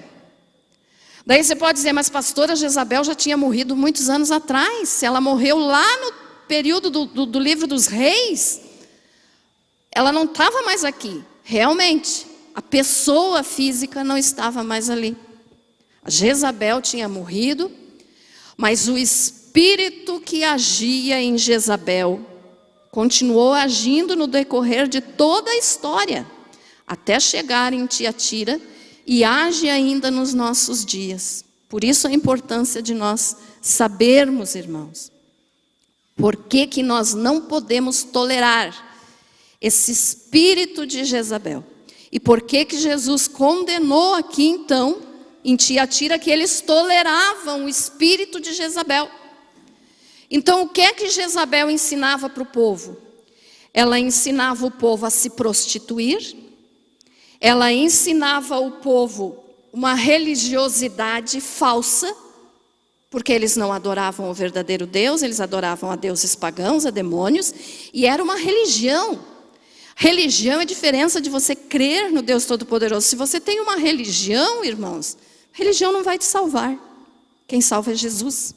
Daí você pode dizer, mas pastora, Jezabel já tinha morrido muitos anos atrás. Ela morreu lá no período do livro dos reis. Ela não estava mais aqui. Realmente, a pessoa física não estava mais ali. A Jezabel tinha morrido, mas o espírito que agia em Jezabel continuou agindo no decorrer de toda a história, até chegar em Tiatira, e age ainda nos nossos dias. Por isso a importância de nós sabermos, irmãos, por que nós não podemos tolerar esse espírito de Jezabel. E por que Jesus condenou aqui então, em Tiatira, que eles toleravam o espírito de Jezabel. Então o que é que Jezabel ensinava para o povo? Ela ensinava o povo a se prostituir, ela ensinava o povo uma religiosidade falsa, porque eles não adoravam o verdadeiro Deus, eles adoravam a deuses pagãos, a demônios, e era uma religião. Religião é a diferença de você crer no Deus Todo-Poderoso. Se você tem uma religião, irmãos, religião não vai te salvar. Quem salva é Jesus.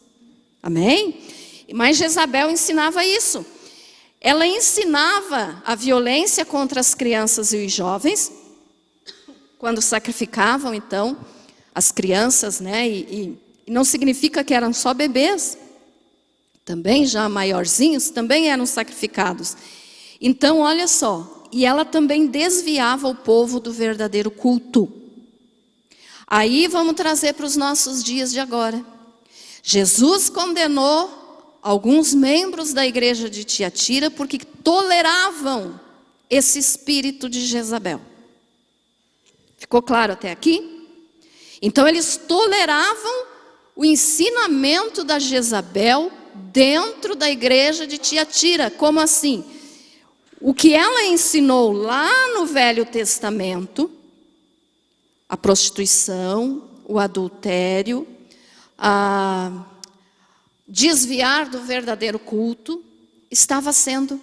Amém? Mas Jezabel ensinava isso. Ela ensinava a violência contra as crianças e os jovens, quando sacrificavam, então, as crianças, e não significa que eram só bebês, também já maiorzinhos, também eram sacrificados. Então, olha só, e ela também desviava o povo do verdadeiro culto. Aí vamos trazer para os nossos dias de agora. Jesus condenou alguns membros da igreja de Tiatira porque toleravam esse espírito de Jezabel. Ficou claro até aqui? Então eles toleravam o ensinamento da Jezabel dentro da igreja de Tiatira. Como assim? O que ela ensinou lá no Velho Testamento, a prostituição, o adultério, a desviar do verdadeiro culto, estava sendo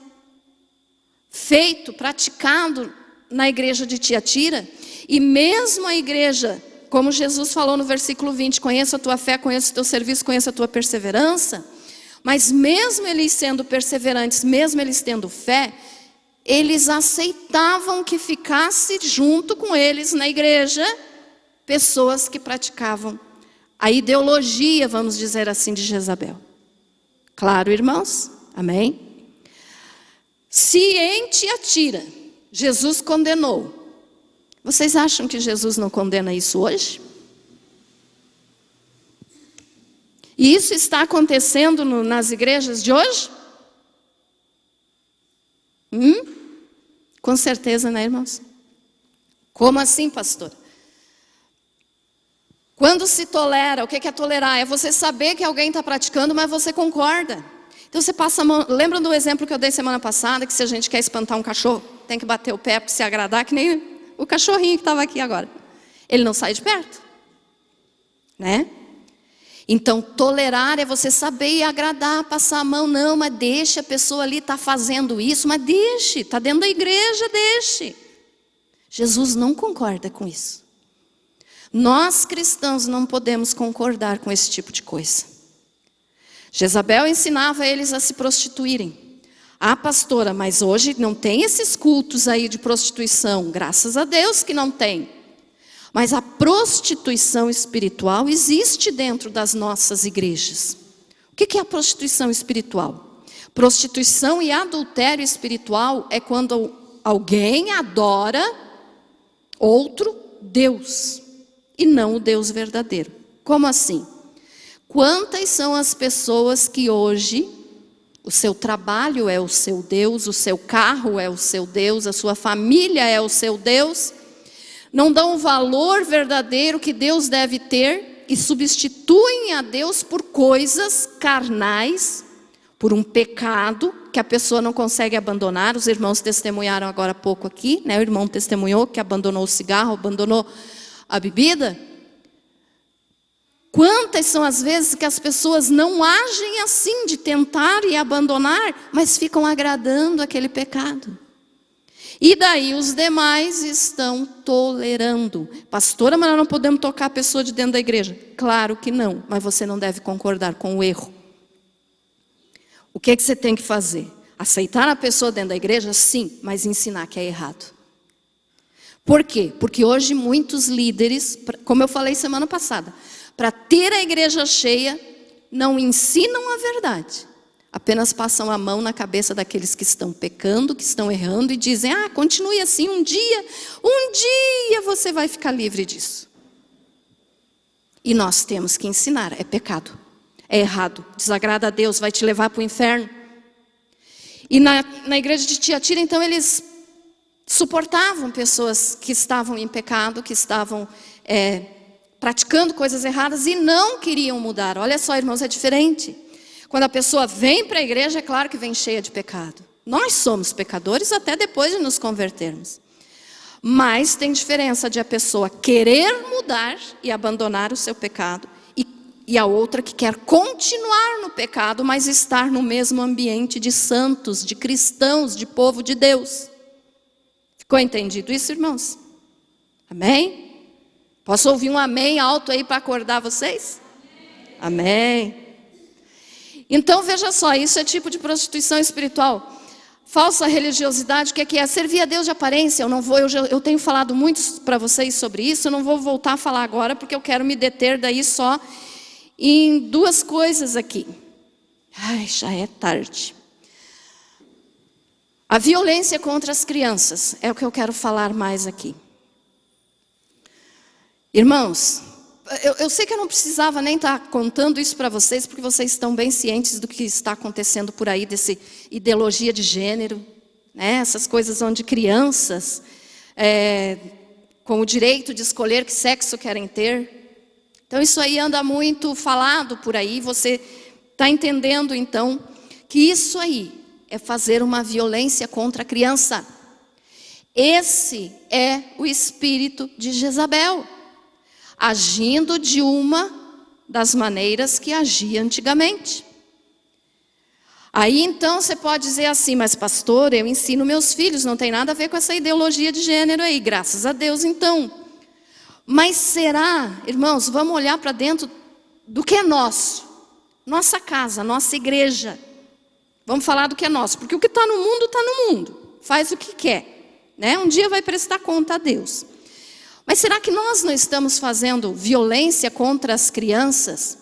feito, praticado na igreja de Tiatira. E mesmo a igreja, como Jesus falou no versículo 20, conheço a tua fé, conheço o teu serviço, conheço a tua perseverança, mas mesmo eles sendo perseverantes, mesmo eles tendo fé, eles aceitavam que ficasse junto com eles na igreja pessoas que praticavam a ideologia, vamos dizer assim, de Jezabel. Claro, irmãos? Amém? Se em Tiatira Jesus condenou, vocês acham que Jesus não condena isso hoje? E isso está acontecendo nas igrejas de hoje? Com certeza, né, irmãos? Como assim, pastor? Quando se tolera, o que é tolerar? É você saber que alguém está praticando, mas você concorda. Então você passa a mão. Lembra do exemplo que eu dei semana passada, que se a gente quer espantar um cachorro, tem que bater o pé para se agradar, que nem o cachorrinho que estava aqui agora. Ele não sai de perto, né? Então, tolerar é você saber e agradar, passar a mão. Não, mas deixe, a pessoa ali está fazendo isso, mas deixe, está dentro da igreja, deixe. Jesus não concorda com isso. Nós cristãos não podemos concordar com esse tipo de coisa. Jezabel ensinava eles a se prostituírem. Ah, pastora, mas hoje não tem esses cultos aí de prostituição. Graças a Deus que não tem. Mas a prostituição espiritual existe dentro das nossas igrejas. O que é a prostituição espiritual? Prostituição e adultério espiritual é quando alguém adora outro Deus e não o Deus verdadeiro. Como assim? Quantas são as pessoas que hoje o seu trabalho é o seu Deus, o seu carro é o seu Deus, a sua família é o seu Deus, não dão o valor verdadeiro que Deus deve ter e substituem a Deus por coisas carnais, por um pecado que a pessoa não consegue abandonar. Os irmãos testemunharam agora há pouco aqui, né? O irmão testemunhou que abandonou o cigarro, abandonou a bebida. Quantas são as vezes que as pessoas não agem assim, de tentar e abandonar, mas ficam agradando aquele pecado. E daí os demais estão tolerando. Pastora, mas nós não podemos tocar a pessoa de dentro da igreja. Claro que não, mas você não deve concordar com o erro. O que é que você tem que fazer? Aceitar a pessoa dentro da igreja? Sim, mas ensinar que é errado. Por quê? Porque hoje muitos líderes, como eu falei semana passada, para ter a igreja cheia, não ensinam a verdade. Apenas passam a mão na cabeça daqueles que estão pecando, que estão errando e dizem, continue assim, um dia você vai ficar livre disso. E nós temos que ensinar, é pecado, é errado, desagrada a Deus, vai te levar para o inferno. E na igreja de Tiatira, então, eles suportavam pessoas que estavam em pecado, que estavam praticando coisas erradas e não queriam mudar. Olha só, irmãos, é diferente. Quando a pessoa vem para a igreja, é claro que vem cheia de pecado. Nós somos pecadores até depois de nos convertermos. Mas tem diferença de a pessoa querer mudar e abandonar o seu pecado e a outra que quer continuar no pecado, mas estar no mesmo ambiente de santos, de cristãos, de povo de Deus. Ficou entendido isso, irmãos? Amém? Posso ouvir um amém alto aí para acordar vocês? Amém. Então, veja só, isso é tipo de prostituição espiritual. Falsa religiosidade, o que é? Servir a Deus de aparência. Eu tenho falado muito para vocês sobre isso, eu não vou voltar a falar agora, porque eu quero me deter daí só em duas coisas aqui. Já é tarde. A violência contra as crianças é o que eu quero falar mais aqui. Irmãos, eu sei que eu não precisava nem estar contando isso para vocês, porque vocês estão bem cientes do que está acontecendo por aí, dessa ideologia de gênero, né? Essas coisas onde crianças, com o direito de escolher que sexo querem ter. Então isso aí anda muito falado por aí, você está entendendo então que isso aí é fazer uma violência contra a criança. Esse é o espírito de Jezabel, agindo de uma das maneiras que agia antigamente. Aí então você pode dizer assim, mas pastor, eu ensino meus filhos, não tem nada a ver com essa ideologia de gênero aí, graças a Deus então. Mas será, irmãos, vamos olhar para dentro do que é nosso, nossa casa, nossa igreja. Vamos falar do que é nosso, porque o que está no mundo, faz o que quer, né? Um dia vai prestar conta a Deus. Mas será que nós não estamos fazendo violência contra as crianças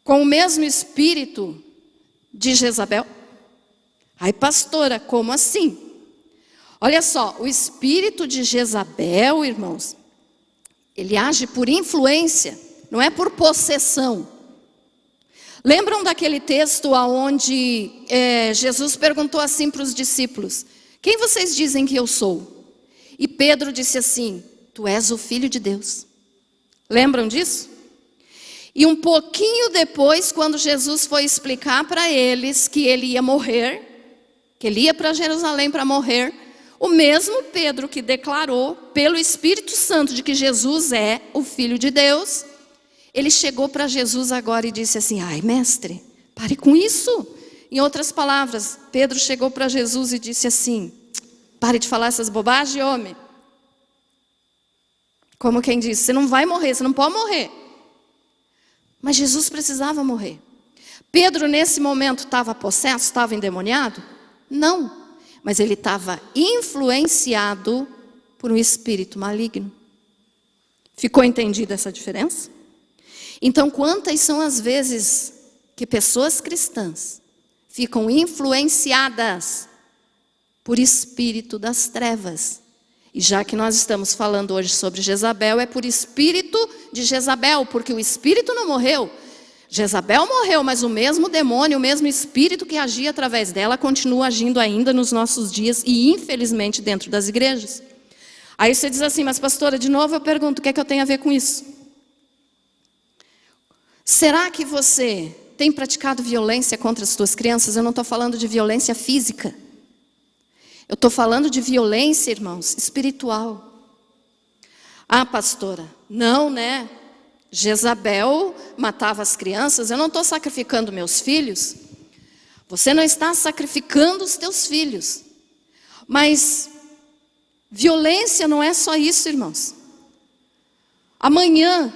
com o mesmo espírito de Jezabel? Ai, pastora, como assim? Olha só, o espírito de Jezabel, irmãos, ele age por influência, não é por possessão. Lembram daquele texto onde Jesus perguntou assim para os discípulos: quem vocês dizem que eu sou? E Pedro disse assim: tu és o Filho de Deus. Lembram disso? E um pouquinho depois, quando Jesus foi explicar para eles que ele ia morrer, que ele ia para Jerusalém para morrer, o mesmo Pedro que declarou pelo Espírito Santo de que Jesus é o Filho de Deus, ele chegou para Jesus agora e disse assim: ai, mestre, pare com isso. Em outras palavras, Pedro chegou para Jesus e disse assim: pare de falar essas bobagens, homem. Como quem diz, você não vai morrer, você não pode morrer. Mas Jesus precisava morrer. Pedro nesse momento estava possesso, estava endemoniado? Não, mas ele estava influenciado por um espírito maligno. Ficou entendida essa diferença? Então, quantas são as vezes que pessoas cristãs ficam influenciadas por espírito das trevas? E já que nós estamos falando hoje sobre Jezabel, é por espírito de Jezabel, porque o espírito não morreu. Jezabel morreu, mas o mesmo demônio, o mesmo espírito que agia através dela, continua agindo ainda nos nossos dias e infelizmente dentro das igrejas. Aí você diz assim: mas pastora, de novo eu pergunto, o que é que eu tenho a ver com isso? Será que você tem praticado violência contra as suas crianças? Eu não estou falando de violência física. Eu estou falando de violência, irmãos, espiritual. Ah, pastora, não, né? Jezabel matava as crianças, eu não estou sacrificando meus filhos. Você não está sacrificando os teus filhos. Mas violência não é só isso, irmãos. Amanhã,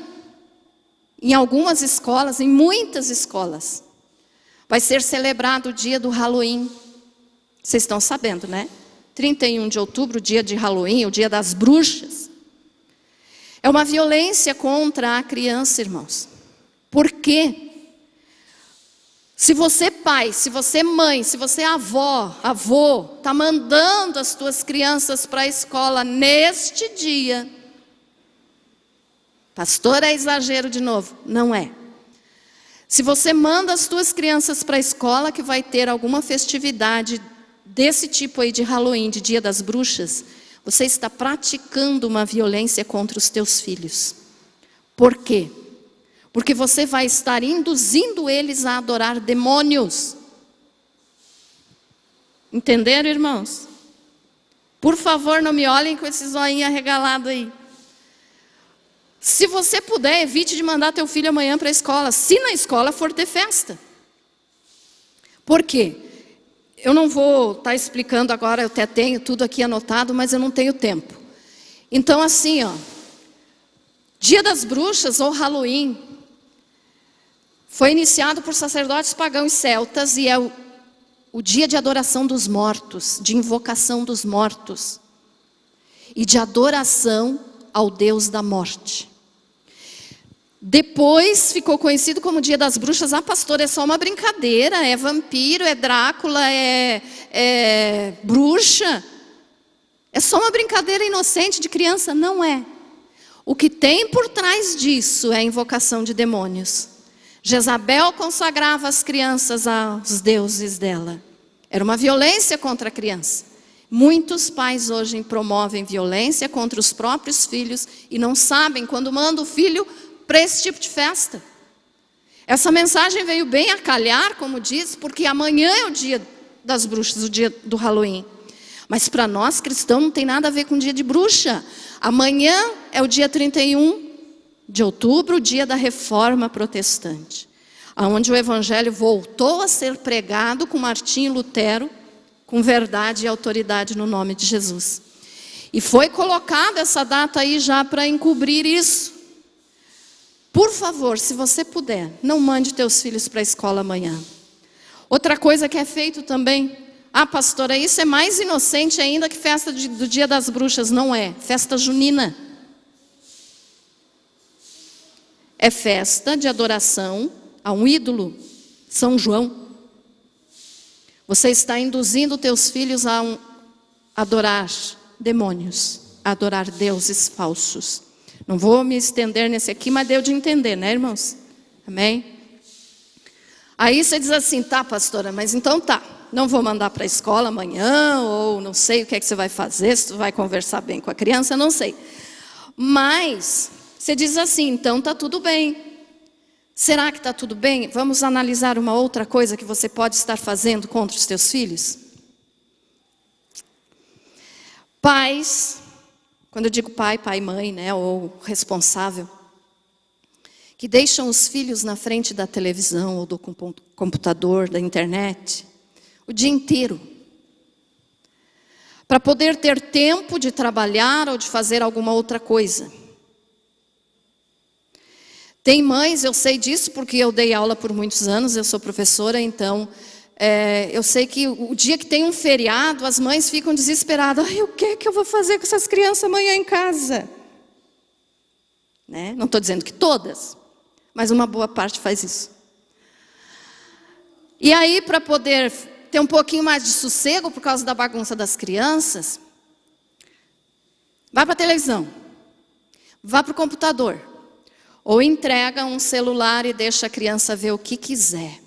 em algumas escolas, em muitas escolas, vai ser celebrado o dia do Halloween. Vocês estão sabendo, né? 31 de outubro, o dia de Halloween, o dia das bruxas. É uma violência contra a criança, irmãos. Por quê? Se você pai, se você mãe, se você avó, avô, está mandando as tuas crianças para a escola neste dia, pastor, é exagero de novo? Não é. Se você manda as tuas crianças para a escola que vai ter alguma festividade desse tipo aí de Halloween, de Dia das Bruxas, você está praticando uma violência contra os teus filhos. Por quê? Porque você vai estar induzindo eles a adorar demônios. Entenderam, irmãos? Por favor, não me olhem com esse zoinho arregalado aí. Se você puder, evite de mandar teu filho amanhã para a escola, se na escola for ter festa. Por quê? Eu não vou estar explicando agora, eu até tenho tudo aqui anotado, mas eu não tenho tempo. Então assim, ó, Dia das Bruxas ou Halloween foi iniciado por sacerdotes pagãos celtas e é o dia de adoração dos mortos, de invocação dos mortos e de adoração ao Deus da morte. Depois ficou conhecido como Dia das Bruxas. Ah, pastor, é só uma brincadeira, é vampiro, é Drácula, é bruxa. É só uma brincadeira inocente de criança? Não é. O que tem por trás disso é a invocação de demônios. Jezabel consagrava as crianças aos deuses dela. Era uma violência contra a criança. Muitos pais hoje promovem violência contra os próprios filhos e não sabem quando manda o filho para esse tipo de festa. Essa mensagem veio bem a calhar, como diz, porque amanhã é o dia das bruxas, o dia do Halloween. Mas para nós cristãos não tem nada a ver com o dia de bruxa. Amanhã é o dia 31 de outubro, o dia da Reforma Protestante, onde o Evangelho voltou a ser pregado com Martinho Lutero, com verdade e autoridade no nome de Jesus. E foi colocada essa data aí já para encobrir isso. Por favor, se você puder, não mande teus filhos para a escola amanhã. Outra coisa que é feito também, Ah, pastora, isso é mais inocente ainda que festa do Dia das Bruxas. Não é, festa junina. É festa de adoração a um ídolo, São João. Você está induzindo teus filhos a adorar demônios, a adorar deuses falsos. Não vou me estender nesse aqui, mas deu de entender, né, irmãos? Amém? Aí você diz assim, tá, pastora, mas então tá. Não vou mandar para a escola amanhã, ou não sei o que é que você vai fazer, se tu vai conversar bem com a criança, não sei. Mas você diz assim, então tá tudo bem. Será que está tudo bem? Vamos analisar uma outra coisa que você pode estar fazendo contra os teus filhos? Pais, quando eu digo pai, mãe, né, ou responsável, que deixam os filhos na frente da televisão ou do computador, da internet, o dia inteiro, para poder ter tempo de trabalhar ou de fazer alguma outra coisa. Tem mães, eu sei disso porque eu dei aula por muitos anos, eu sou professora, então eu sei que o dia que tem um feriado, as mães ficam desesperadas. Ai, o que é que eu vou fazer com essas crianças amanhã em casa? Né? Não estou dizendo que todas, mas uma boa parte faz isso. E aí, para poder ter um pouquinho mais de sossego por causa da bagunça das crianças, vai para a televisão, vá para o computador, ou entrega um celular e deixa a criança ver o que quiser,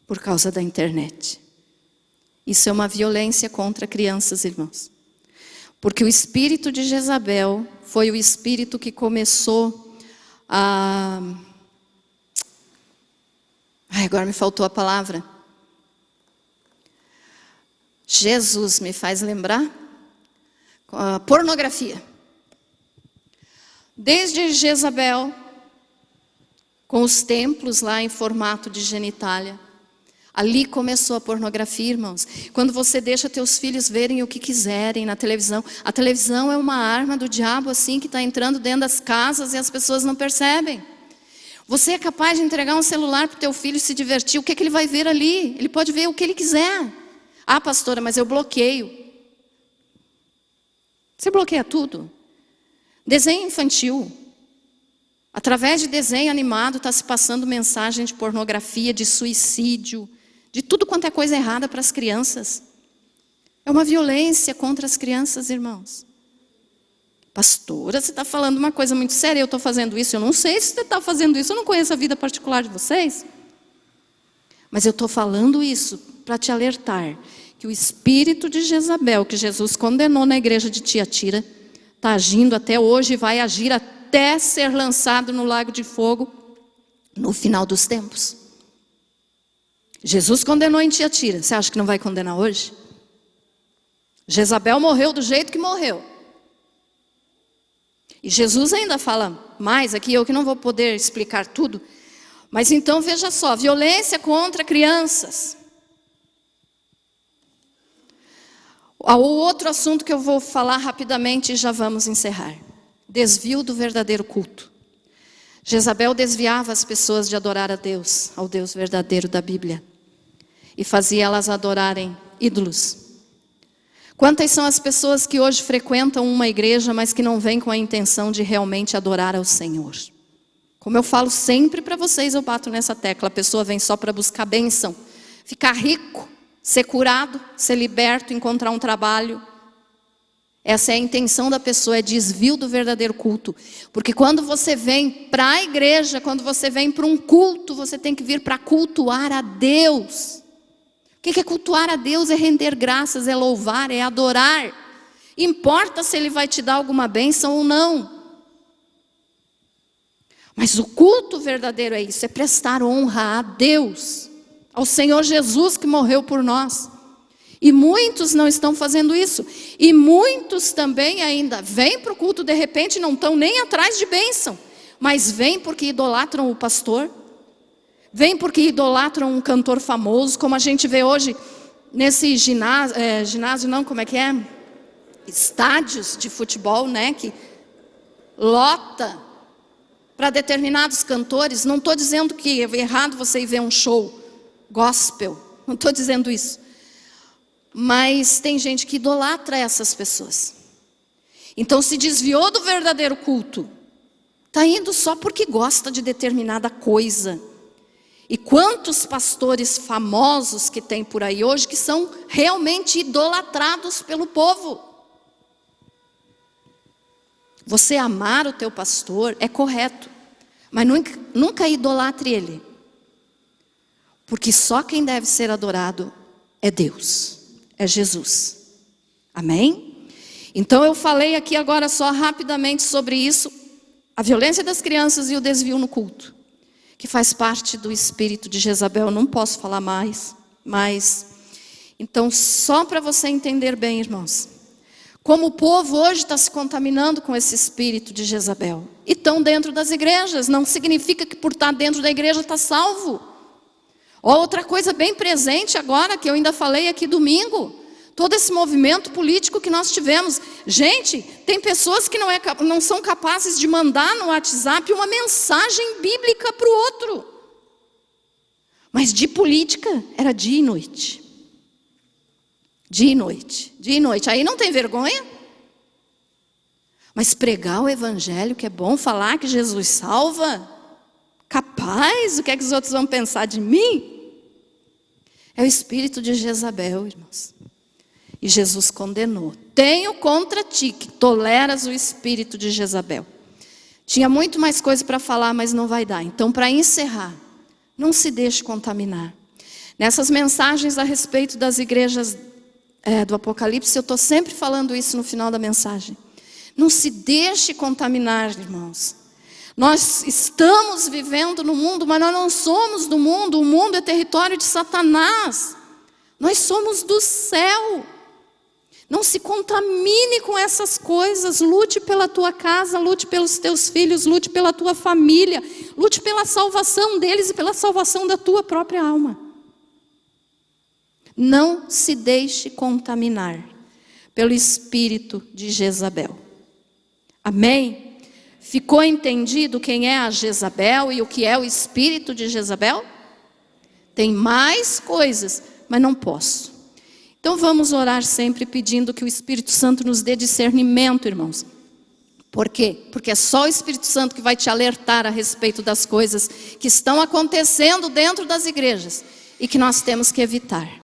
por causa da internet. Isso é uma violência contra crianças, irmãos. Porque o espírito de Jezabel foi o espírito que começou a... Ai, agora me faltou a palavra. Jesus me faz lembrar. A pornografia. Desde Jezabel, com os templos lá em formato de genitália. Ali começou a pornografia, irmãos. Quando você deixa teus filhos verem o que quiserem na televisão. A televisão é uma arma do diabo assim que está entrando dentro das casas e as pessoas não percebem. Você é capaz de entregar um celular para o teu filho se divertir. O que é que ele vai ver ali? Ele pode ver o que ele quiser. Ah, pastora, mas eu bloqueio. Você bloqueia tudo. Desenho infantil. Através de desenho animado está se passando mensagem de pornografia, de suicídio, de tudo quanto é coisa errada para as crianças. É uma violência contra as crianças, irmãos. Pastora, você está falando uma coisa muito séria, eu estou fazendo isso. Eu não sei se você está fazendo isso, eu não conheço a vida particular de vocês. Mas eu estou falando isso para te alertar que o espírito de Jezabel, que Jesus condenou na igreja de Tiatira, está agindo até hoje e vai agir até ser lançado no lago de fogo no final dos tempos. Jesus condenou em Tiatira, você acha que não vai condenar hoje? Jezabel morreu do jeito que morreu. E Jesus ainda fala mais aqui, eu que não vou poder explicar tudo. Mas então veja só, violência contra crianças. O outro assunto que eu vou falar rapidamente e já vamos encerrar. Desvio do verdadeiro culto. Jezabel desviava as pessoas de adorar a Deus, ao Deus verdadeiro da Bíblia. E fazia elas adorarem ídolos. Quantas são as pessoas que hoje frequentam uma igreja, mas que não vêm com a intenção de realmente adorar ao Senhor? Como eu falo sempre para vocês, eu bato nessa tecla. A pessoa vem só para buscar bênção, ficar rico, ser curado, ser liberto, encontrar um trabalho. Essa é a intenção da pessoa, é desvio do verdadeiro culto. Porque quando você vem para a igreja, quando você vem para um culto, você tem que vir para cultuar a Deus. O que é cultuar a Deus? É render graças, é louvar, é adorar. Importa se Ele vai te dar alguma bênção ou não. Mas o culto verdadeiro é isso, é prestar honra a Deus, ao Senhor Jesus que morreu por nós. E muitos não estão fazendo isso. E muitos também ainda vêm para o culto, de repente não estão nem atrás de bênção. Mas vêm porque idolatram o pastor. Vêm porque idolatram um cantor famoso, como a gente vê hoje nesse ginásio não, como é que é? Estádios de futebol, né? Que lota para determinados cantores. Não estou dizendo que é errado você ir ver um show gospel. Não estou dizendo isso. Mas tem gente que idolatra essas pessoas. Então se desviou do verdadeiro culto. Está indo só porque gosta de determinada coisa. E quantos pastores famosos que tem por aí hoje que são realmente idolatrados pelo povo. Você amar o teu pastor é correto, mas nunca idolatre ele. Porque só quem deve ser adorado é Deus, é Jesus. Amém? Então eu falei aqui agora só rapidamente sobre isso, a violência das crianças e o desvio no culto, que faz parte do espírito de Jezabel. Eu não posso falar mais, mas... Então, só para você entender bem, irmãos, como o povo hoje está se contaminando com esse espírito de Jezabel. E estão dentro das igrejas, não significa que por estar dentro da igreja está salvo. Outra coisa bem presente agora, que eu ainda falei aqui domingo, todo esse movimento político que nós tivemos. Gente, tem pessoas que não são capazes de mandar no WhatsApp uma mensagem bíblica para o outro. Mas de política era dia e noite. Dia e noite, dia e noite. Aí não tem vergonha? Mas pregar o evangelho, que é bom, falar que Jesus salva, capaz, o que é que os outros vão pensar de mim? É o espírito de Jezabel, irmãos. E Jesus condenou. Tenho contra ti que toleras o espírito de Jezabel. Tinha muito mais coisa para falar, mas não vai dar. Então, para encerrar, não se deixe contaminar. Nessas mensagens a respeito das igrejas do Apocalipse, eu estou sempre falando isso no final da mensagem. Não se deixe contaminar, irmãos. Nós estamos vivendo no mundo, mas nós não somos do mundo. O mundo é território de Satanás. Nós somos do céu. Não se contamine com essas coisas. Lute pela tua casa, lute pelos teus filhos, lute pela tua família, lute pela salvação deles e pela salvação da tua própria alma. Não se deixe contaminar pelo espírito de Jezabel. Amém? Ficou entendido quem é a Jezabel e o que é o espírito de Jezabel? Tem mais coisas, mas não posso. Então vamos orar sempre pedindo que o Espírito Santo nos dê discernimento, irmãos. Por quê? Porque é só o Espírito Santo que vai te alertar a respeito das coisas que estão acontecendo dentro das igrejas e que nós temos que evitar.